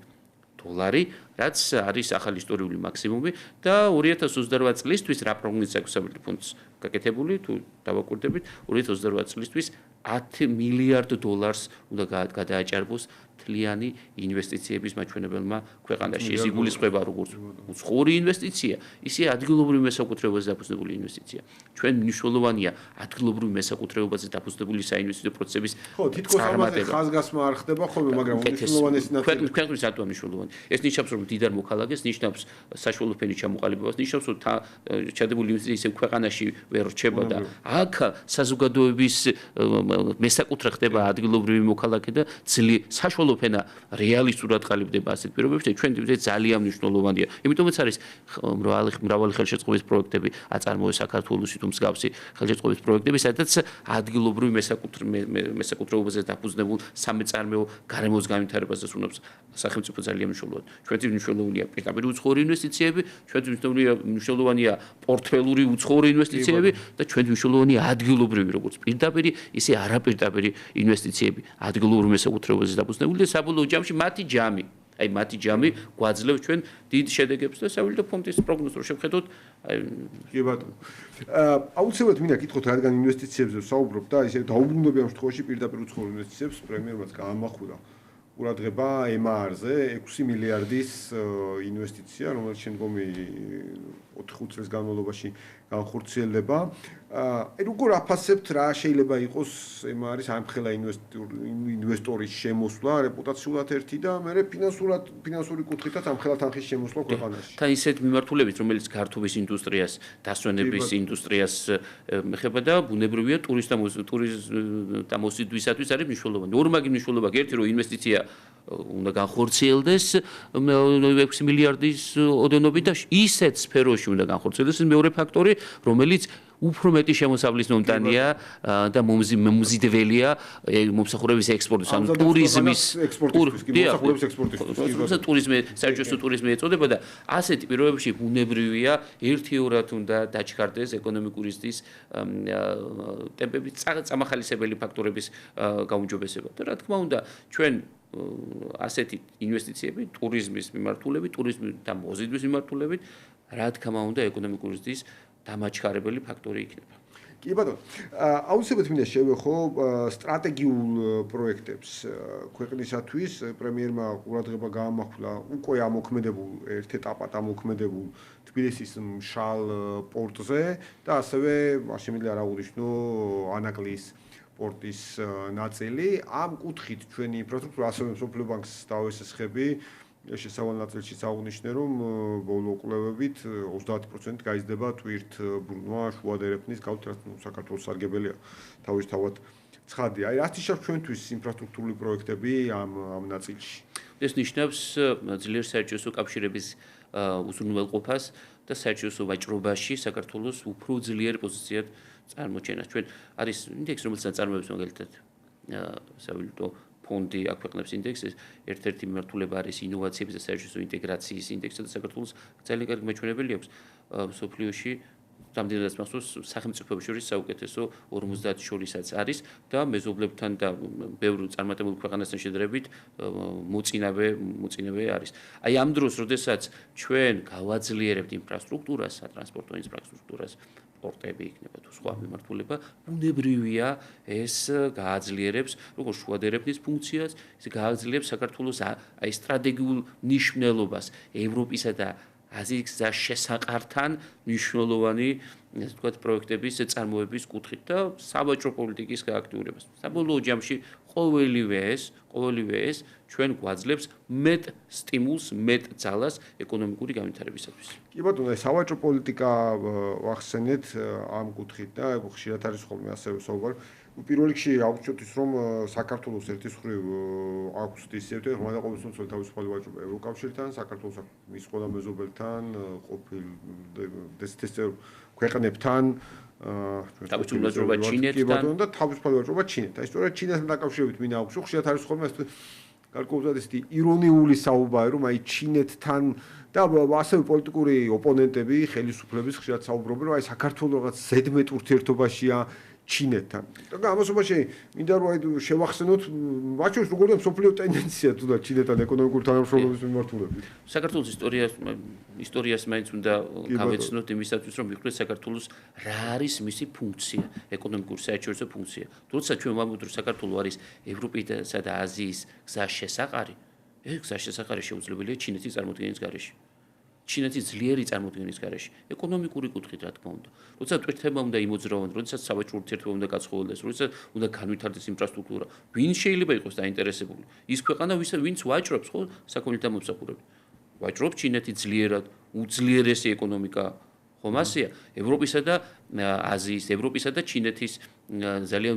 დოლარი, რაც არის ახალი ისტორიული მაქსიმუმი და 2028 წლისთვის რა პროგნოზი აქვს სავალუტო ფონდს გაკეთებული, თუ დავაკვირდებით, 2028 წლისთვის 10 მილიარდ დოლარს უნდა გადააჭარბოს მთლიანი ინვესტიციების მაჩვენებელმა ქვეყანაში. ეს იგულისხმება როგორც უცხოური ინვესტიცია, ისე ადგილობრივ მესაკუთრეობაზე დაფუძნებული ინვესტიცია. ჩვენ მნიშვნელოვანია ადგილობრივ მესაკუთრეობაზე დაფუძნებული საინვესტიციო პროცესების წარმატება. ხაზგასმა არ ხდება ხოლმე, მაგრამ მნიშვნელოვანესი ნაწილი. ქვეყნის რატომ მნიშვნელოვანი? ეს ნიშნავს, რომ დიდარ მოქალაქეს, ნიშნავს საშუალო ფენის ჩამოყალიბებას, ნიშნავს, რომ ჩადებული ინვესტიცია ისევ ქვეყანაში ვერ რჩება და აქ საზოგადოების მესაკუთრე ხდება ადგილობრივი მოქალაქე და საშუალო ფენა რეალისტურად ყალიბდება ასეთ პირობებში და ჩვენ ძალიან მნიშვნელოვანია. იმიტომაც არის მრავალი ხელშეწყობის პროექტები აწარმოეს საქართველოში თუ მსგავსი ხელშეწყობის პროექტები, სადაც ადგილობრივი მესაკუთრეობაზე დაფუძნებულ სამეწარმეო გარემოს განვითარებაზე უნდათ სახელმწიფო ძალიან მნიშვნელოვანია. ჩვენთვის მნიშვნელოვანია პირდაპირ უცხოური ინვესტიციები, ჩვენთვის მნიშვნელოვანია პორტფელური უცხოური ინვესტიციები და ჩვენთვის მნიშვნელოვანია ადგილობრივი როგორც პირდაპირი, ისე არაპირდაპირი ინვესტიციები ადგილობრივ მესაკუთრეობაზე დაფუძნებული და საბოლოო ჯამში მათი ჯამი გვაძლევს ჩვენ დიდ შედეგებს და სავალუტო ფონდის პროგნოზს რო შევხედოთ, კი ბატონო. აუცილებლად მინდა გითხოთ, რადგან ინვესტიციებზე ვსაუბრობ და ისე დაუბრუნდები ამ შემთხვევაში პირდაპირ უცხოურ ინვესტიციებს, პრემიერმაც გაამახვილა ყურადღება MR-ზე 6 მილიარდის ინვესტიცია, რომელიც შემდგომი 4-5 წლის განმავლობაში განხორციელდება. როგორ აფასებთ, რა შეიძლება იყოს MR-ის ამხელა ინვესტორის შემოსვლა, რეპუტაციულად ერთი და მე ფინანსური კუთხითაც ამხელა თანხის შემოსვლა ქვეყანაში. და ისეთ მიმართულებით, რომელიც ქართობის ინდუსტრიას, დასვენების ინდუსტრიას ეხება და ბუნებრივია ტურისტთა მოსიდვისათვის არის მნიშვნელოვანი. ორმაგი მნიშვნელობა აქვს, ერთი რომ ინვესტიცია უნდა განხორციელდეს 6 მილიარდის ოდენობით და ისეთ სფეროში უნდა განხორციელდეს მეორე ფაქტორი, რომელიც უფრო მეტი შემოსავლის მომტანია და მომზიდველია მომსახურების ექსპორტის, ანუ ტურიზმის ტურიზმი, საერთაშორისო ტურიზმი ეწოდება და ასეთი პირობებში ბუნებრივია ერთიურად უნდა დაჩქარდეს ეკონომიკური ზრდის ტემპების წამახალისებელი ფაქტორების გაუმჯობესება. და რა თქმა უნდა, ჩვენ ასეთი ინვესტიციები ტურიზმის მიმართულებით, ტურიზმის და მოზიდვის მიმართულებით, რა თქმა უნდა, ეკონომიკური ზრდის დამაჩქარებელი ფაქტორი იქნება. კი ბატონო, აუცილებლად მინდა შევეხო სტრატეგიულ პროექტებს ქვეყნისათვის. პრემიერმა ყურადღება გაამახვილა უკვე ამოქმედებულ ერთ ეტაპად ამოქმედებულ თბილისის მშრალ პორტზე და ასევე შემიძლია არ აღუნიშნო ანაკლიის პორტის ნაწილი. ამ კუთხით ჩვენი ინფრასტრუქტურა ასევე მსოფლიო ბანკს დავესესხები ეს შესავალ ნაწილში საუგნიშნე რომ ბოლო კვლევებით 30% გაიზრდება ტვირთ ბრუნვა შუა დერეფნის გავთ რაც საქართველოს სარგებელია თავისთავად ცხადია. აი რაც ნიშნავს ჩვენთვის ინფრასტრუქტურული პროექტები ამ ნაწილში. ეს ნიშნავს ძლიერ საერთაშორისო კავშირების უზრუნველყოფას და საერთაშორისო ვაჭრობაში საქართველოს უფრო ძლიერ პოზიციად წარმოჩენას. ჩვენ არის ინდექსი, რომელსაც წარმოებს მაგალითად სავალუტო ფონდი აქვეყნებს ინდექსს, ერთ-ერთი მიმართულება არის ინოვაციების და საერთაშორისო ინტეგრაციის ინდექსი და საქართველოს ძალიან კარგი მაჩვენებელი აქვს მსოფლიოში რამდენადაც მახსოვს სახელმწიფოებს შორის საუკეთესო 50 შორისაც არის და მეზობლებთან და ბევრ წარმატებულ ქვეყანასთან შედარებით მოწინავე არის. აი ამ დროს, როდესაც ჩვენ გავაძლიერებთ ინფრასტრუქტურას, სატრანსპორტო ინფრასტრუქტურას, პორტები იქნება თუ სხვა მიმართულება, ბუნებრივია ეს გააძლიერებს როგორც შუა დერეფნის ფუნქციას, ის გააძლიერებს საქართველოს აი სტრატეგიულ მნიშვნელობას ევროპისა და აზიის გზას შესაყართან მნიშვნელოვანი ესე ვთქვათ პროექტების წარმოების კუთხით და სავაჭრო პოლიტიკის გააქტიურებას. საბოლოო ჯამში ყოველივე ეს ჩვენ გვაძლევს მეტ სტიმულს, მეტ ძალას ეკონომიკური განვითარებისათვის. კი ბატონო, სავაჭრო პოლიტიკა ვახსენეთ ამ კუთხით და ხშირად არის ხოლმე ასევე საუბარი. პირველ რიგში აუჩვენთ რომ საქართველოს ერთის მხრივ აქვს ისეთი რომ ყოველთვის თავისუფალი ვაჭრობა ევროკავშირთან, საქართველოს მის ყველა მეზობელთან, ყოფილ დესტესტერ ქვეყნებთან, თავისუფალი ვაჭრობა ჩინეთთან და თავისუფალი ვაჭრობა ჩინეთთან. აი სწორედ ჩინეთთან დაკავშირებით მინდა აქვს, ხშირად არის ხოლმე ეს გარკვეულად ესეთი ირონიული საუბარი, რომ აი ჩინეთთან და ასევე პოლიტიკური ოპონენტები, ხელისუფლების ხშირად საუბრობენ, რომ აი საქართველოს რაღაც ზედმეტ ურთიერთობაშია ჩინეთთან. და ამასობაში მინდა რომ აი შევახსენოთ, ვაჭრობს როგორია მსოფლიო ტენდენცია თუნდაც ჩინეთთან ეკონომიკური თანამშრომლობის მიმართულებით. საქართველოს ისტორიას მაინც უნდა გავეცნოთ იმისათვის, რომ ვიყვეთ საქართველოს რა არის მისი ფუნქცია, ეკონომიკური საერთაშორისო ფუნქცია. თუმცა ჩვენ ვამბობთ, რომ საქართველოს არის ევროპისა და აზიის გზას შესაყარი, ეს გზას შესაყარი შეუძლებელია ჩინეთის წარმოდგენის გარეშე. ჩინეთის ძლიერი წარმოდგენის გარეშე, ეკონომიკური კუთხით რა თქმა უნდა. როცა ტვირთება უნდა იმოძრავონ, როდესაც სავაჭრო ურთიერთობა უნდა გაცხოდეს, როდესაც უნდა განვითარდეს ინფრასტრუქტურა, ვინ შეიძლება იყოს დაინტერესებული? ის ქვეყანა, ვინც ვაჭრობს, ხო, საქონელთა მომსახურებით. ვაჭრობს ჩინეთი ძლიერად, უძლიერესი ეკონომიკა ხომ ასეა? ევროპისა და აზიის, ევროპისა და ჩინეთის ძალიან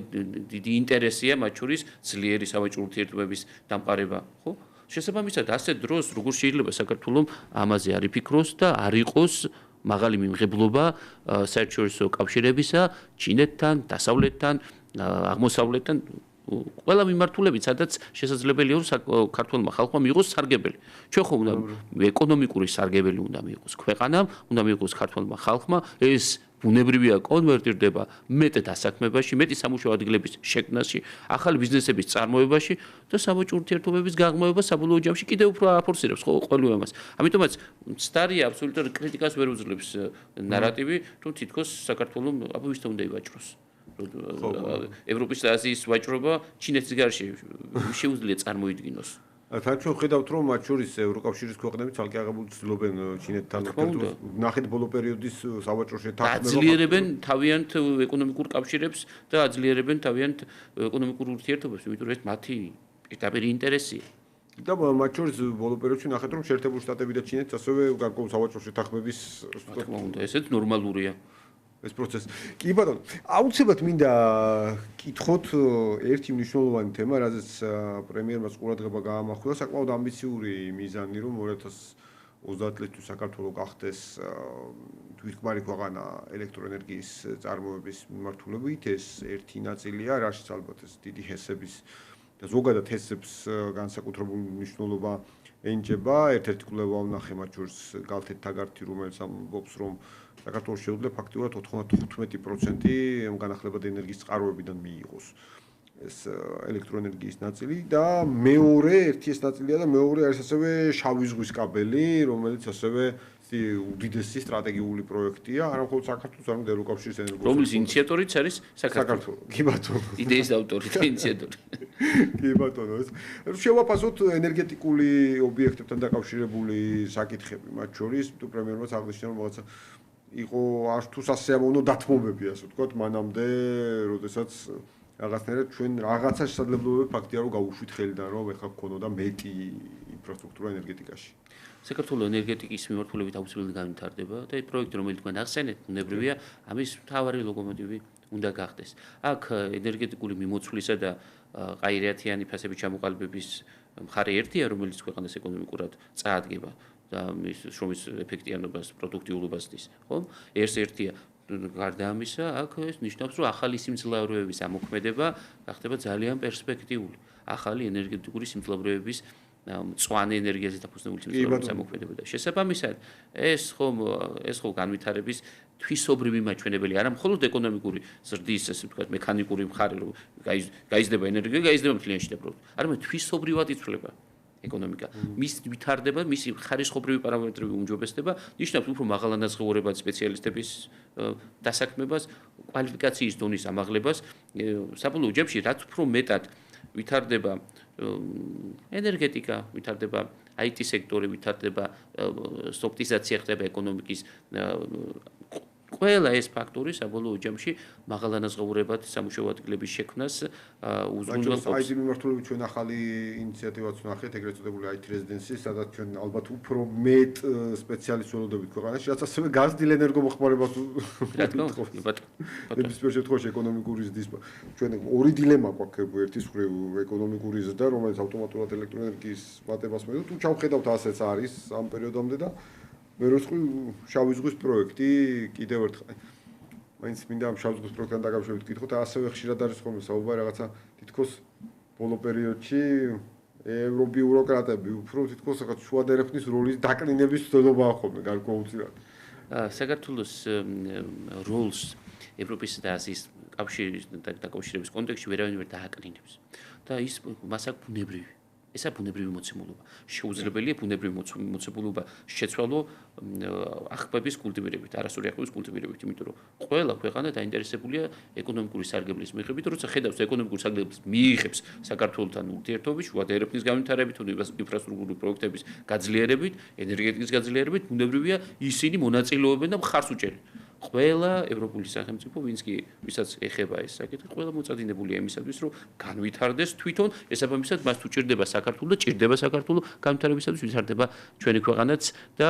დიდი ინტერესია მათ შორის ძლიერი სავაჭრო ურთიერთობების დამყარება, ხო? შესაბამისად, ასე დროს როგორ შეიძლება საქართველოს ამაზე არ იფიქროს და არ იყოს მაღალი მიმღებლობა საერთაშორისო კავშირებისა ჩინეთთან, დასავლეთთან, აღმოსავლეთთან, ყველა მიმართულებით, სადაც შესაძლებელია რომ საქართველოს ხალხმა მიიღოს სარგებელი. ჩვენ ხომ უნდა ეკონომიკური სარგებელი უნდა მიიღოს ქვეყანამ, უნდა მიიღოს საქართველოს ხალხმა, ეს ბუნებრივია კონვერტირდება მეტ დასაქმებაში, მეტი სამუშაო ადგილების შექმნაში, ახალი ბიზნესების წარმოებაში და სავაჭრო ურთიერთობების გაღრმავება საბოლოო ჯამში კიდევ უფრო აფორსირებს ყოველ ამას. ამიტომაც მცდარია აბსოლუტურად კრიტიკას ვერ უძლებს ნარატივი, რომ თითქოს საქართველოს ვისთან უნდა ივაჭროს. ევროპის და აზიის ვაჭრობა ჩინეთის გარშე შეუძლია წარმოიდგინოს. ჩვენ ხედავთ რომ მათ შორის ევროკავშირის ქვეყნები ცალკე აღებულ ცდილობენ ჩინეთთან ურთიერთობას ნახეთ ბოლო პერიოდის სავაჭრო შეთანხმება აძლიერებენ თავიანთ ეკონომიკურ კავშირებს და აძლიერებენ თავიანთ ეკონომიკურ ურთიერთობებს, იმიტომ რომ ეს მათი პირდაპირ ინტერესია. და მათ შორის ბოლო პერიოდში ნახეთ რომ შეერთებული შტატები და ჩინეთიც ასევე გარკვეულ სავაჭრო შეთანხმების ესეც ნორმალურია. ეს პროცესი. კი ბატონო, აუცილებლად მინდა კითხოთ ერთი მნიშვნელოვანი თემა, რაზეც პრემიერმა ყურადღება გაამახვილა, საკმაოდ ამბიციური მიზანი, რომ 2030 წლისთვის საქართველოს გახდეს თვითმფრინავი ქვეყანა ელექტროენერგიის წარმოების მიმართულებით, ეს ერთი ნაწილია, რაშიც ალბათ ეს დიდი ჰესების და ზოგადად ჰესებს განსაკუთრებული მნიშვნელობა ენჯება. ერთ-ერთი კვლევა ვნახე მათ შორის გალთეთ თაგართი, რომელიც ამბობს, რომ საქართველოს შეუძლია ფაქტიურად 95% განახლებადი ენერგიის წყაროებიდან მიიღოს ეს ელექტროენერგიის ნაწილი და მეორე ერთი ეს ნაწილია და მეორე არის ასევე შავი ზღვის კაბელი, რომელიც ასევე უდიდესი სტრატეგიული პროექტია, არა მხოლოდ საქართველოს, არამედ ევროკავშირის ენერგოს. რომლის ინიციატორიც არის საქართველო. კი ბატონო. იდეის ავტორი და ინიციატორი. კი ბატონო, შევაფასოთ ენერგეტიკული ობიექტებთან დაკავშირებული საკითხები, მათ შორის თუ პრემიერმაც აღნიშნა რომ რაღაცა იყო არ თუ სასიამოვნო დათმობები, ასე ვთქვათ, მანამდე, როდესაც რაღაცნაირად ჩვენ რაღაცა შესაძლებლობები ფაქტია რომ გავუშვით ხელიდან, რომ ეხლა გქონოდა მეტი ინფრასტრუქტურა ენერგეტიკაში. საქართველოს ენერგეტიკის მიმართულებით აუცილებლად განვითარდება და ეს პროექტი, რომელიც თქვენ ახსენეთ, ბუნებრივია, ამის მთავარი ლოკომოტივი უნდა გახდეს. აქ ენერგეტიკული მიმოცვლისა და ყაირიათიანი ფასების ჩამოყალიბების მხარე ერთია, რომელიც ქვეყანას ეკონომიკურად წაადგება და მის შრომის ეფექტიანობას, პროდუქტიულობას დის, ხო? ერთია გარდა ამისა, აქ ეს ნიშნავს, რომ ახალი სიმძლავრეების ამოქმედება გახდება ძალიან პერსპექტიული. ახალი ენერგეტიკული სიმძლავრეების მწვანე ენერგიაზე დაფუძნებული სიმძლავრეების ამოქმედება და შესაბამისად ეს ხომ განვითარების თვისობრივი მაჩვენებელი არა მხოლოდ ეკონომიკური ზრდის, ასე ვთქვათ, მექანიკური მხარე, რომ გაიზრდება ენერგია, გაიზრდება მთლიანი შედარება, არამედ თვისობრივად იცვლება ეკონომიკა. მის ვითარდება, მისი ხარისხობრივი პარამეტრები უმჯობესდება, ნიშნავს უფრო მაღალანაზღაურებად სპეციალისტების დასაქმებას, კვალიფიკაციის დონის ამაღლებას, საბოლოო ჯამში რაც უფრო მეტად ვითარდება ენერგეტიკა, ვითარდება IT სექტორი, ვითარდება ოპტიმიზაცია ხდება ეკონომიკის ყველა ეს ფაქტორი საბოლოო ჯამში მაღალანაზღაურებად სამუშაო ადგილების შექმნას უზრუნველყოფს. IT მიმართულებით ჩვენ ახალი ინიციატივაც ვნახეთ, ეგრეთ წოდებული IT რეზიდენცი, სადაც ჩვენ ალბათ უფრო მეტ სპეციალისტს ველოდებით ქვეყანაში, რაც ასევე გაზრდილ ენერგომოხმარებას ნებისმიერ შემთხვევაში ეკონომიკური ზრდის. ჩვენ ორი დილემა გვაქვს ერთის მხრივ ეკონომიკური ზრდა, რომელიც ავტომატურად ელექტროენერგიის მატებას მოედო, თუ ჩავხედავთ ასეც არის ამ პერიოდამდე და მე როცა შავი ზღვის პროექტი კიდევ ერთხელ მაინც მინდა ამ შავი ზღვის პროექტთან დაკავშირებით ვკითხოთ, ასევე ხშირად არის ხოლმე საუბარი რაღაცა თითქოს ბოლო პერიოდში ევრობიუროკრატები უფრო თითქოს რაღაც შუადერეხნის როლის დაკნინების ცდილობაა ხოლმე გარკვეულწილად. საქართველოს როლს ევროპის და აზიის კავშირის დაკავშირების კონტექსტში ვერავინ ვერ დააკნინებს და ის მას აქვს ბუნებრივი ესა ბუნებრივი მოცემულობა. შეუძლებელია ბუნებრივი მოცემულობა შეცვალო აღქმების კულტივირებით, არასწორი აღქმების კულტივირებით, იმიტომ რომ ყველა ქვეყანა დაინტერესებულია ეკონომიკური სარგებლის მიღებით, როცა ხედავს ეკონომიკური სარგებლების მიიღებს საქართველოსთან ურთიერთობის, შუადერეფნის განვითარებით, ინფრასტრუქტურული პროექტების გაძლიერებით, ენერგეტიკის გაძლიერებით, ბუნებრივია ისინი მონაწილეობენ და მხარს უჭერენ. ყველა ევროპული სახელმწიფო, ვინც კი ვისაც ეხება ეს საკითხი, ყველა მოწადინებულია იმისათვის, რომ განვითარდეს თვითონ, ესაბამისად მას თუ ჭირდება საქართველო და ჭირდება საქართველო განვითარებისათვის ვითარდება ჩვენი ქვეყანაც და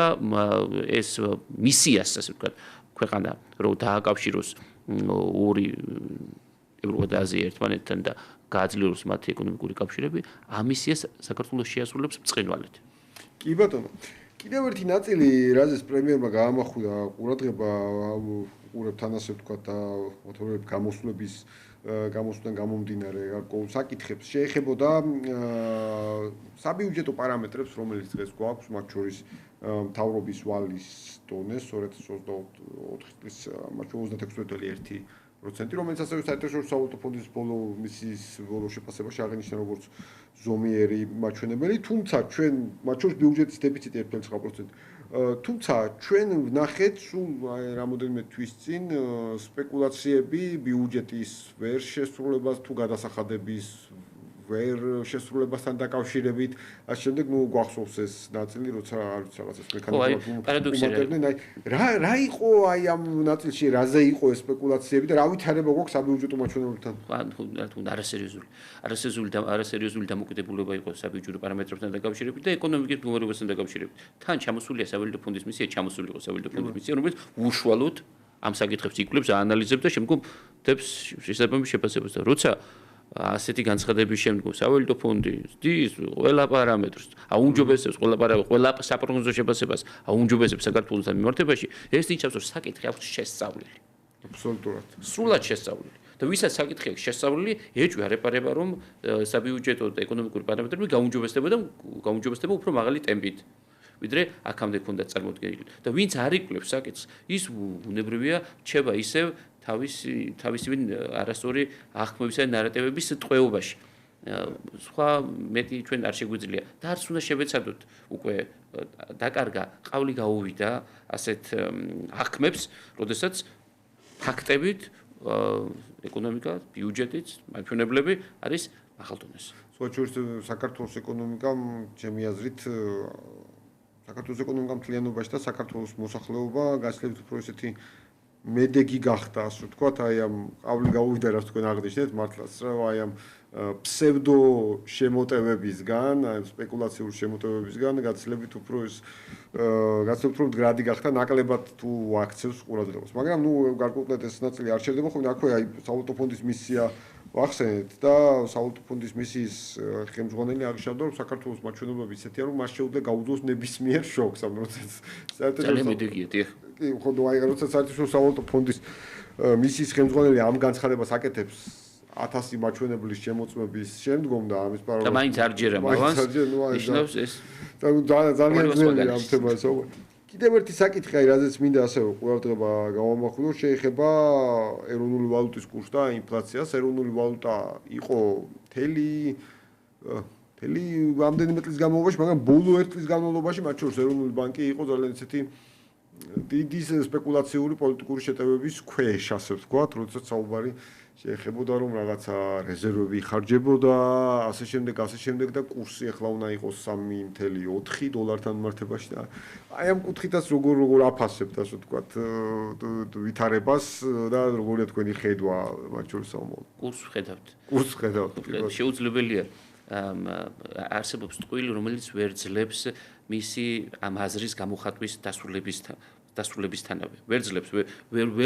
ეს მისიას, ასე ვთქვათ, ქვეყანა რომ დააკავშიროს ორი ევროპა და აზია ერთმანეთთან და გააძლიეროს მათი ეკონომიკური კავშირები, ამ მისიას საქართველოს შეასრულებს ბრწყინვალედ. კი ბატონო. კიდევ ერთი ნაწილი, რაზეც პრემიერმა გაამახვილა ყურადღება, ყურებთან ასე ვთქვათ და მოთხოვნები გამოსვლიდან გამომდინარე გარკვეულ საკითხებს შეეხებოდა საბიუჯეტო პარამეტრებს, რომელიც დღეს გვაქვს, მათ შორის მთავრობის ვალის დონე 2024 წლის მათ 36.1%, რომელიც ასევე საერთაშორისო სავალუტო ფონდის მისის ბოლო შეფასებაში აღინიშნა როგორც ზომიერი მაჩვენებელი, თუმცა ჩვენ მათ შორის ბიუჯეტის დეფიციტი 1.9%. თუმცა ჩვენ ვნახეთ სულ რამოდენიმე თვის წინ სპეკულაციები ბიუჯეტის ვერ შესრულებას თუ გადასახადების ვერ შესრულებასთან დაკავშირებით, ასე შემდეგ, გვახსოვს ეს ნაწილი, როცა არ ვიცი რაღაცას მექანიკურად რა იყო აი ამ ნაწილში, რაზე იყო ეს სპეკულაციები და რა ვითარება გვაქვს საბიუჯეტო მაჩვენებლებთან? არასერიოზული დამოკიდებულება იყო საბიუჯეტო პარამეტრებთან დაკავშირებით და ეკონომიკის მდგომარეობასთან დაკავშირებით. თან ჩამოსულია სავალუტო ფონდის მისია, ჩამოსული იყო სავალუტო ფონდის მისია, რომელიც უშუალოდ ამ საკითხებს იკვლევს, აანალიზებს და შემდგომ დებს შესაბამის შეფასებას და როცა ასეთი განცხადების შემდგომ სავალუტო ფონდი ზრდის ყველა პარამეტრს, აუმჯობესებს ყველა საპროგნოზო შეფასებას, აუმჯობესებს საქართველოსთან მიმართებაში, ეს ნიშნავს, რომ საკითხი აქვს შესწავლილი. აბსოლუტურად. სრულად შესწავლილი. და ვისაც საკითხი აქვს შესწავლილი, ეჭვი არ ეპარება, რომ საბიუჯეტო და ეკონომიკური პარამეტრები გაუმჯობესდება უფრო მაღალი ტემპით. ვიდრე აქამდე ქონდა წარმოდგენილი. და ვინც არ იკვლევს საკითხს, ის ბუნებრივია რჩება ისევ თავისი არასწორი აღქმებისა და ნარატივების ტყვეობაში. სხვა მეტი ჩვენ არ შეგვიძლია და არც უნდა შევეცადოთ უკვე დაკარგა ყავი გაუვიდა ასეთ აღქმებს, როდესაც ფაქტებით ეკონომიკა, ბიუჯეტიც, მაჩვენებლები არის მაღალ დონეზე. სხვა შორის საქართველოს ეკონომიკამ, ჩემი აზრით, საქართველოს ეკონომიკა მთლიანობაში და საქართველოს მოსახლეობა გაცილებით უფრო ესეთი მედეგი გახდა, ასე ვთქვათ, აი ამ ყავლი გაუვიდა, რაც თქვენ აღნიშნეთ, მართლაც რა, აი ამ ფსევდო შემოტევებისგან, აი სპეკულაციური შემოტევებისგან გაცილებით უფრო ეს გაცილებით უფრო მდგრადი გახდა, ნაკლებად თუ აქცევს ყურადღებას. მაგრამ ნუ გარკვეულად ეს ნაწილი არ შეიძლება ხოლმე, აქვე აი სავალუტო ფონდის მისია ვახსენეთ და სავალუტო ფონდის მისიის ხელმძღვანელი აღნიშნავდა, რომ საქართველოს მაჩვენებლები ისეთია, რომ მას შეუძლია გაუძლოს ნებისმიერ შოკს, ამ როდესაც ძალიან მედეგია, დიახ. კი, ხო, აი როდესაც საერთაშორისო სავალუტო ფონდის მისიის ხელმძღვანელი ამ განცხადებას აკეთებს 1000 მაჩვენებლის შემოწმების შემდგომ და ამის პარალელურად და მაინც არ ჯერა მოვანს. ნიშნავს ეს ძალიან ძნელია ამ თემაზე. კიდევ ერთი საკითხი, აი რაზეც მინდა ასევე ყურადღება გავამახვილო, შეეხება ეროვნული ვალუტის კურსს და ინფლაციას. ეროვნული ვალუტა იყო მთელი რამდენიმე წლის განმავლობაში, მაგრამ ბოლო ერთ წლის განმავლობაში, მათ შორის ეროვნული ბანკი იყო ძალიან ისეთი დიდი სპეკულაციური პოლიტიკური შეტევების ქვეშ, ასე ვთქვათ, როდესაც საუბარი შეეხებოდა, რომ რაღაცა რეზერვები იხარჯებოდა, ასე შემდეგ და კურსი ახლა უნდა იყოს $3.4 მიმართებაში და აი ამ კუთხითაც როგორ აფასებთ, ასე ვთქვათ, ვითარებას და როგორია თქვენი ხედვა მათ შორის საომარ. კურსს ხედავთ. კურსს ხედავთ. შეუძლებელია არსებობს ტყუილი, რომელიც ვერ ძლებს მისი ამ აზრის გამოხატვის დასრულებისთანავე. ვერ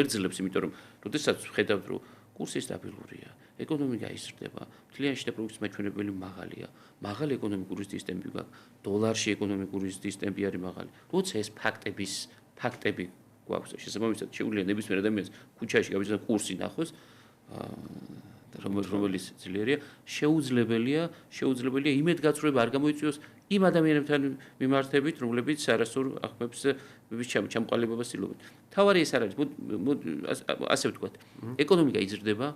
ძლებს, იმიტომ რომ როდესაც ხედავთ, რომ კურსი სტაბილურია, ეკონომიკა იზრდება, მთლიანი შიდა პროდუქტის მაჩვენებელი მაღალია, მაღალი ეკონომიკური ზრდის ტემპი გაქვს, დოლარში ეკონომიკური ზრდის ტემპი არის მაღალი. როცა ეს ფაქტები გვაქვს, შესაბამისად შეუძლია ნებისმიერ ადამიანს ქუჩაში გავიზარდოს და კურსი ნახოს, რომელიც ძლიერია, შეუძლებელია იმედგაცრუება არ გამოიწვიოს იმ ადამიანებთან მიმართებით, რომლებიც არასწორ აღქმებს ჩამოყალიბებას ცდილობენ. თავარი ეს არ არის, ასე ვთქვათ, ეკონომიკა იზრდება,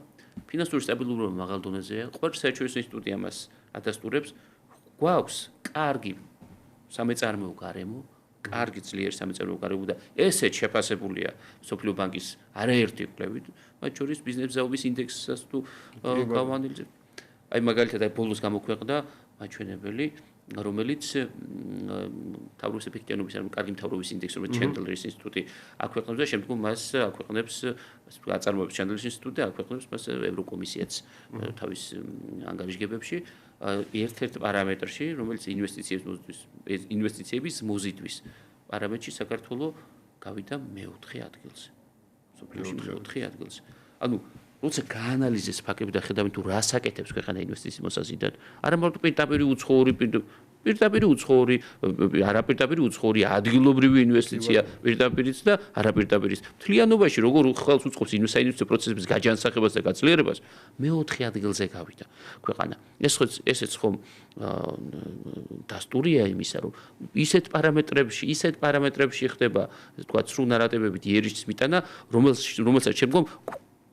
ფინანსური სტაბილურობა მაღალ დონეზეა, ყველა საერთაშორისო ინსტიტუტი ამას ადასტურებს, გვაქვს კარგი სამეწარმეო გარემო, კარგი ძლიერი სამეწარმეო გარემო და ესეც შეფასებულია მსოფლიო ბანკის არაერთი კვლევით, მათ შორის ბიზნეს მზაობის ინდექსსაც თუ გავანალიზებთ. აი მაგალითად აი ბოლოს გამოქვეყნდა მაჩვენებელი, რომელიც მთავრობის ეფექტიანობის ან კარგი მთავრობის ინდექსი, რომელიც ჩენდლერის ინსტიტუტი აქვეყნებს და შემდგომ მას აქვეყნებს აწარმოებს ჩენდლერის ინსტიტუტი და აქვეყნებს მას ევროკომისიაც თავის ანგარიშგებებში ერთ-ერთ პარამეტრში, რომელიც ინვესტიციების მოზიდვის პარამეტრში საქართველო გავიდა მეოთხე ადგილზე. სოფლიოში მეოთხე ადგილზე. ანუ როცა გაანალიზეს ფაქტები და ხედავენ თუ რას აკეთებს ქვეყანა ინვესტიციის მოსაზიდად, არა მარტო პირდაპირი უცხოური, არაპირდაპირი უცხოური, ადგილობრივი ინვესტიცია, პირდაპირიც და არაპირდაპირიც. მთლიანობაში როგორ ხელს უწყობს საინვესტიციო პროცესების გაჯანსაღებას და გაძლიერებას, მეოთხე ადგილზე გავიდა ქვეყანა. ესეც ხომ დასტურია იმისა, რომ ისეთ პარამეტრებში ხდება, თქვათ, სრულ ნარატივებით იერიშის მიტანა, რომელსაც შემდგომ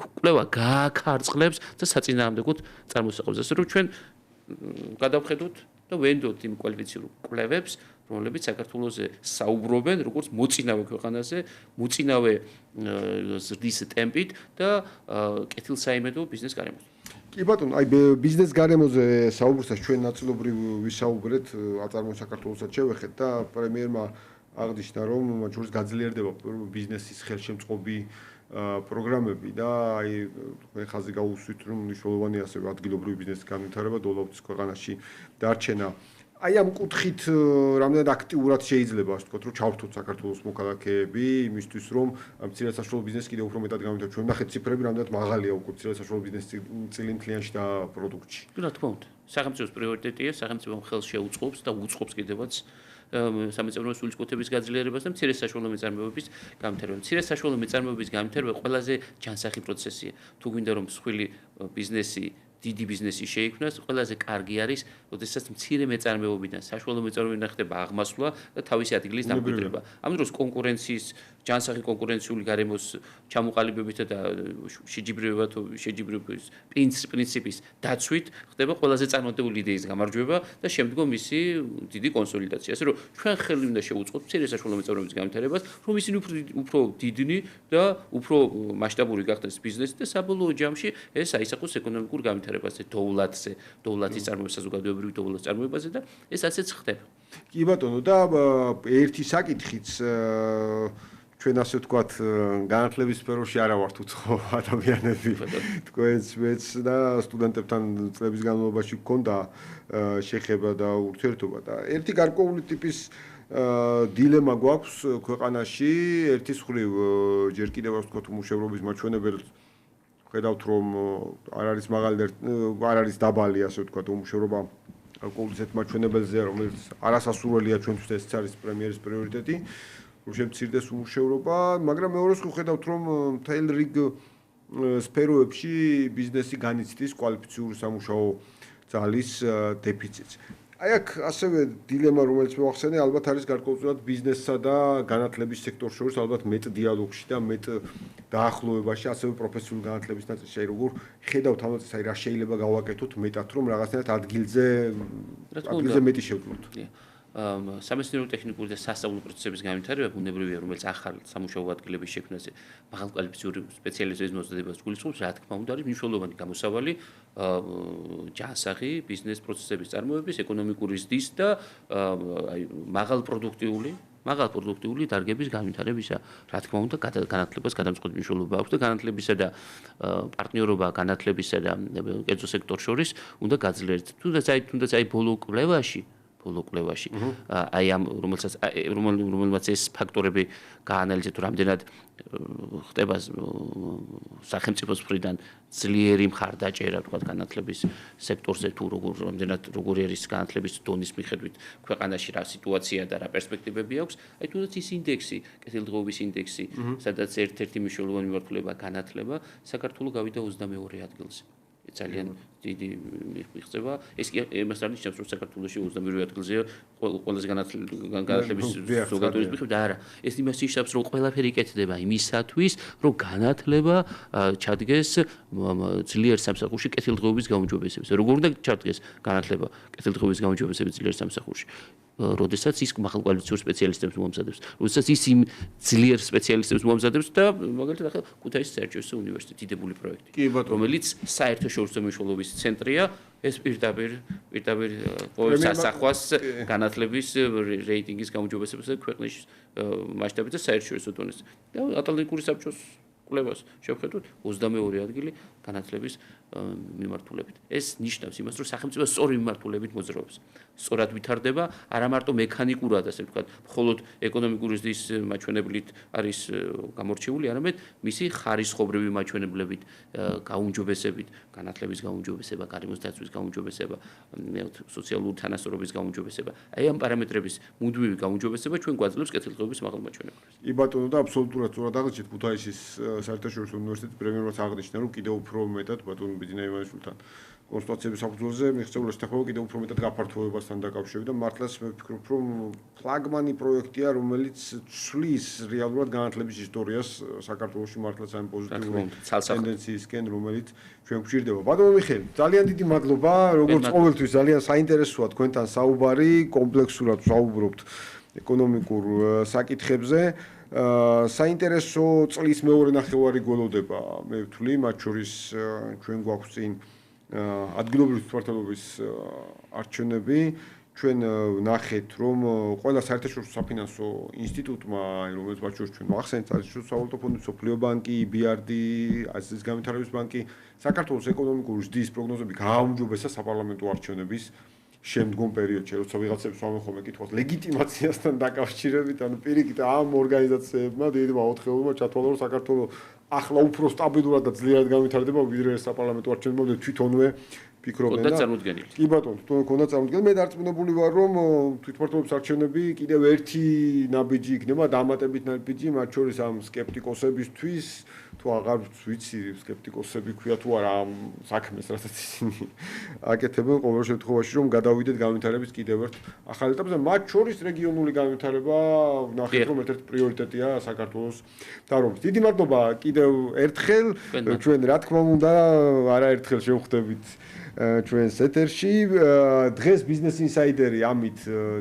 კვლევა გააქარწყლებს და საწინააღმდეგოდ წარმოსაყობს. ასე რომ ჩვენ გადავხედოთ და ვენდოთ იმ კვალიფიცირებულ კვლევებს, რომლებიც საქართველოზე საუბრობენ, როგორც მოწინავე ქვეყანაზე, მოწინავე ზრდის ტემპით და კეთილსაიმედო ბიზნეს გარემოზე. კი ბატონო, აი ბიზნეს გარემოზე საუბრსაც ჩვენ ნაწილობრივ ვისაუბრეთ, აწარმოებს საქართველოსაც შევეხეთ და პრემიერმა აღნიშნა, რომ მათ შორის გაძლიერდება ბიზნესის ხელშემწყობი პროგრამები და აი თქვენ ხაზი გაუსვით, რომ მნიშვნელოვანია ასევე ადგილობრივი ბიზნესის განვითარება დოლაუცის ქვეყანაში დარჩენა. აი ამ კუთხით რამდენად აქტიურად შეიძლება ასე ვთქვათ, რომ ჩავთვალოთ საქართველოს მოქალაქეები იმისთვის, რომ მცირე საშუალო ბიზნესი კიდევ უფრო მეტად განვითარდეს. ჩვენ ნახეთ ციფრები რამდენად მაღალია უკვე მცირე საშუალო ბიზნესის წილინთლიანში და პროდუქტში. რა თქმა უნდა, სახელმწიფოს პრიორიტეტია, სახელმწიფო ხელს შეუწყობს და უწყობს კიდევაც სამეწარმეო სულისკვეთების გაძლიერებას და მცირე საშუალო მეწარმეობების განვითარებას. მცირე საშუალო მეწარმეობების განვითარება ყველაზე ჯანსაღი პროცესია. თუ გვინდა რომ მსხვილი ბიზნესი დიდი ბიზნესი შეიქმნას, ყველაზე კარგი არის, როდესაც მცირე მეწარმეობიდან საშუალო მეწარმეობიდან ხდება აღმასვლა და თავისი ადგილის დამკვიდრება. ამ დროს კონკურენციის, ჯანსაღი კონკურენციული გარემოს ჩამოყალიბებით და შეჯიბრებების პრინციპის დაცვით ხდება ყველაზე წარმატებული იდეის გამარჯვება და შემდგომ მისი დიდი კონსოლიდაცია. ასე რომ ჩვენ ხელი უნდა შევუწყოთ მცირე საშუალო მეწარმეობის განვითარებას, რომ ისინი უფრო დიდნი და უფრო მასშტაბური გახდეს ბიზნესი და საბოლოო ჯამში ეს აისახოს ეკონომიკურ განვითარებაზე, დოვლათის წარმოებაზე, საზოგადოებრივი დოვლათის წარმოებაზე და ეს ასეც ხდება. კი ბატონო და ერთი საკითხიც ჩვენ ასე ვთქვათ, განათლების სფეროში არა ვართ უცხო ადამიანები. თქვენც მეც და სტუდენტებთან წლების განმავლობაში გქონდა შეხება და ურთიერთობა და ერთი გარკვეული ტიპის დილემა გვაქვს ქვეყანაში, ერთის მხრივ ჯერ კიდევ ასე ვთქვათ, უმუშევრობის მაჩვენებელს ხედავთ, რომ არ არის დაბალი, ასე ვთქვათ, უმუშევრობა გარკვეული ისეთ მაჩვენებელზეა, რომელიც არასასურველია ჩვენთვის, ეს არის პრემიერის პრიორიტეტი, რომ შემცირდეს უმუშევრობა, მაგრამ მეორეს ხედავთ, რომ მთელ რიგ სფეროებში ბიზნესი განიცდის კვალიფიციური სამუშაო ძალის დეფიციტს. აი აქ ასევე დილემა, რომელიც მოვახსენე, ალბათ არის გარკვეულწილად ბიზნესსა და განათლების სექტორს შორის ალბათ მეტ დიალოგში და მეტ დაახლოებაში, ასევე პროფესიული განათლების ნაწილში, აი როგორ ხედავთ ამას, აი რა შეიძლება გავაკეთოთ მეტად, რომ რაღაცნაირად ადგილზე მეტი შევძლოთ. სამეცნიერო ტექნიკური და სასწავლო პროცესების განვითარება ბუნებრივია, რომელიც ახალ სამუშაო ადგილების შექმნაზე მაღალკვალიფიციური სპეციალისტების მოსდევას გულისხმობს, რა თქმა უნდა, არის მნიშვნელოვანი გამოსავალი ჯანსაღი ბიზნეს პროცესების წარმოების, ეკონომიკური ზრდის და აი მაღალპროდუქტიული დარგების განვითარებისა. რა თქმა უნდა, განათლებას გადამწყვეტი მნიშვნელობა აქვს და განათლებისა და პარტნიორობა განათლებისა და კერძო სექტორს შორის უნდა გაძლიერდეს. თუნდაც აი ბოლო კვლევაში აი ამ რომელმაც ეს ფაქტორები გაანალიზეთ, რამდენად ხდება სახელმწიფოს მხრიდან ძლიერი მხარდაჭერა, თქვათ, განათლების სექტორზე თუ როგორი არის განათლების დონის მიხედვით ქვეყანაში რა სიტუაცია და რა პერსპექტივები აქვს. აი თუნდაც ის ინდექსი, კეთილდღეობის ინდექსი, სადაც ერთ-ერთი მნიშვნელოვანი მიმართულება განათლება, საქართველო გავიდა 22 ადგილზე. ძალიან დიდი მიღწევა. ეს კი იმას არ ნიშნავს, რომ საქართველოში 22 ადგილზეა ყველაზე განათლების ზოგადობის მიხედვით და არა. ეს იმას ნიშნავს, რომ ყველაფერი იკეთდება იმისათვის, რომ განათლება ჩადგეს ძლიერ სამსახურში კეთილდღეობის გაუმჯობესებაზე. როგორ უნდა ჩადგეს განათლება კეთილდღეობის გაუმჯობესების ძლიერ სამსახურში? როდესაც ის მაღალკვალიფიციური სპეციალისტებს მოამზადებს, როდესაც ის იმ ძლიერ სპეციალისტებს მოამზადებს და მაგალითად ახლა ქუთაისის საერთაშორისო უნივერსიტეტი დიდებული პროექტი, რომელიც საერთაშორისო მნიშვნელობის ცენტრია, ეს პირდაპირ სასახვას განათლების რეიტინგის გაუმჯობესებაზე ქვეყნის მასშტაბით და საერთაშორისო დონეზე. და ატლანტიკური საბჭოს კვლევას შევხედოთ 22 ადგილი განათლების მიმართულებით. ეს ნიშნავს იმას, რომ სახელმწიფო სწორი მიმართულებით მოძრაობს. სწორად ვითარდება, არა მარტო მექანიკურად, ასე ვთქვათ, მხოლოდ ეკონომიკური ზრდის მაჩვენებლით არის გამორჩეული, არამედ მისი ხარისხობრივი მაჩვენებლებით, გაუმჯობესებით, განათლების გაუმჯობესება, გარემოს დაცვის გაუმჯობესება, სოციალური თანასწორობის გაუმჯობესება. აი ამ პარამეტრების მუდმივი გაუმჯობესება ჩვენ გვაძლევს კეთილდღეობის მაღალ მაჩვენებლებს. კი ბატონო, და აბსოლუტურად სწორად აღნიშნეთ, ქუთაისის საერთაშორისო უნივერსიტეტის პრემიერმაც აღნიშნა, რომ კიდევ უფრო მეტად ბატონ ბიძინა ივანიშვილთან კონსულტაციების საფუძველზე მიღწეული შეთანხმება კიდევ უფრო მეტად გაფართოებასთან დაკავშირებით და მართლაც მე ვფიქრობ, რომ ფლაგმანი პროექტია, რომელიც ცვლის რეალურად განათლების ისტორიას საქართველოში მართლაც ამ პოზიტიური ტენდენციისკენ, რომელიც ჩვენ გვჭირდება. ბატონო მიხეილ, ძალიან დიდი მადლობა, როგორც ყოველთვის ძალიან საინტერესოა თქვენთან საუბარი, კომპლექსურად ვსაუბრობთ ეკონომიკურ საკითხებზე. საინტერესო წლის მეორე ნახევარი გველოდება, მე ვთვლი, მათ შორის ჩვენ გვაქვს წინ ადგილობრივი თვითმმართველობის არჩევნები. ჩვენ ვნახეთ, რომ ყველა საერთაშორისო საფინანსო ინსტიტუტმა, რომელიც მათ შორის ჩვენ ვახსენეთ, საერთაშორისო სავალუტო ფონდი, მსოფლიო ბანკი, EBRD, აზიის განვითარების ბანკი, საქართველოს ეკონომიკური ზრდის პროგნოზები გააუმჯობესა საპარლამენტო არჩევნების შემდგომ პერიოდში, როცა ვიღაცებს ვამეხობ კითხავს ლეგიტიმაციასთან დაკავშირებით, ანუ პირიქით ამ ორგანიზაციებმა დიდი მოთხოვნილება ჩათვალა, რომ საქართველოს ახლა უფრო სტაბილურად და ძლიერად განვითარდება, ვიდრე საპარლამენტო არჩევნებამდე თვითონვე ფიქრობენ და კი ბატონო, თვითონ ქონდა წარმოდგენილი. მე დარწმუნებული ვარ, რომ თვითმმართველობის არჩევნები კიდევ ერთი ნაბიჯი იქნება, დამატებით ნაბიჯი, მათ შორის ამ სკეპტიკოსებისთვის, თუ აღარ ვიცი, სკეპტიკოსები ქვია თუ არა ამ საქმეს, რასაც ისინი აკეთებენ, ყოველ შემთხვევაში, რომ გადავიდეთ განვითარების კიდევ ერთ ახალ ეტაპზე, მათ შორის რეგიონული განვითარება, ვნახეთ, რომ ერთ-ერთი პრიორიტეტია საქართველოს მთავრობის. დიდი მადლობა კიდევ ერთხელ, ჩვენ რა თქმა უნდა, არაერთხელ შევხვდებით ჩვენს ეთერში. დღეს ბიზნეს ინსაიდერი ამით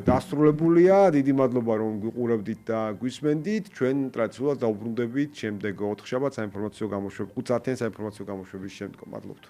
დასრულებულია. დიდი მადლობა, რომ გვიყურებდით და გვისმენდით. ჩვენ ტრადიციულად დავუბრუნდებით შემდეგ 4 შაბათს საინფორმაციო გამოშვების 5 საათიან საინფორმაციო გამოშვების შემდგომ. მადლობთ.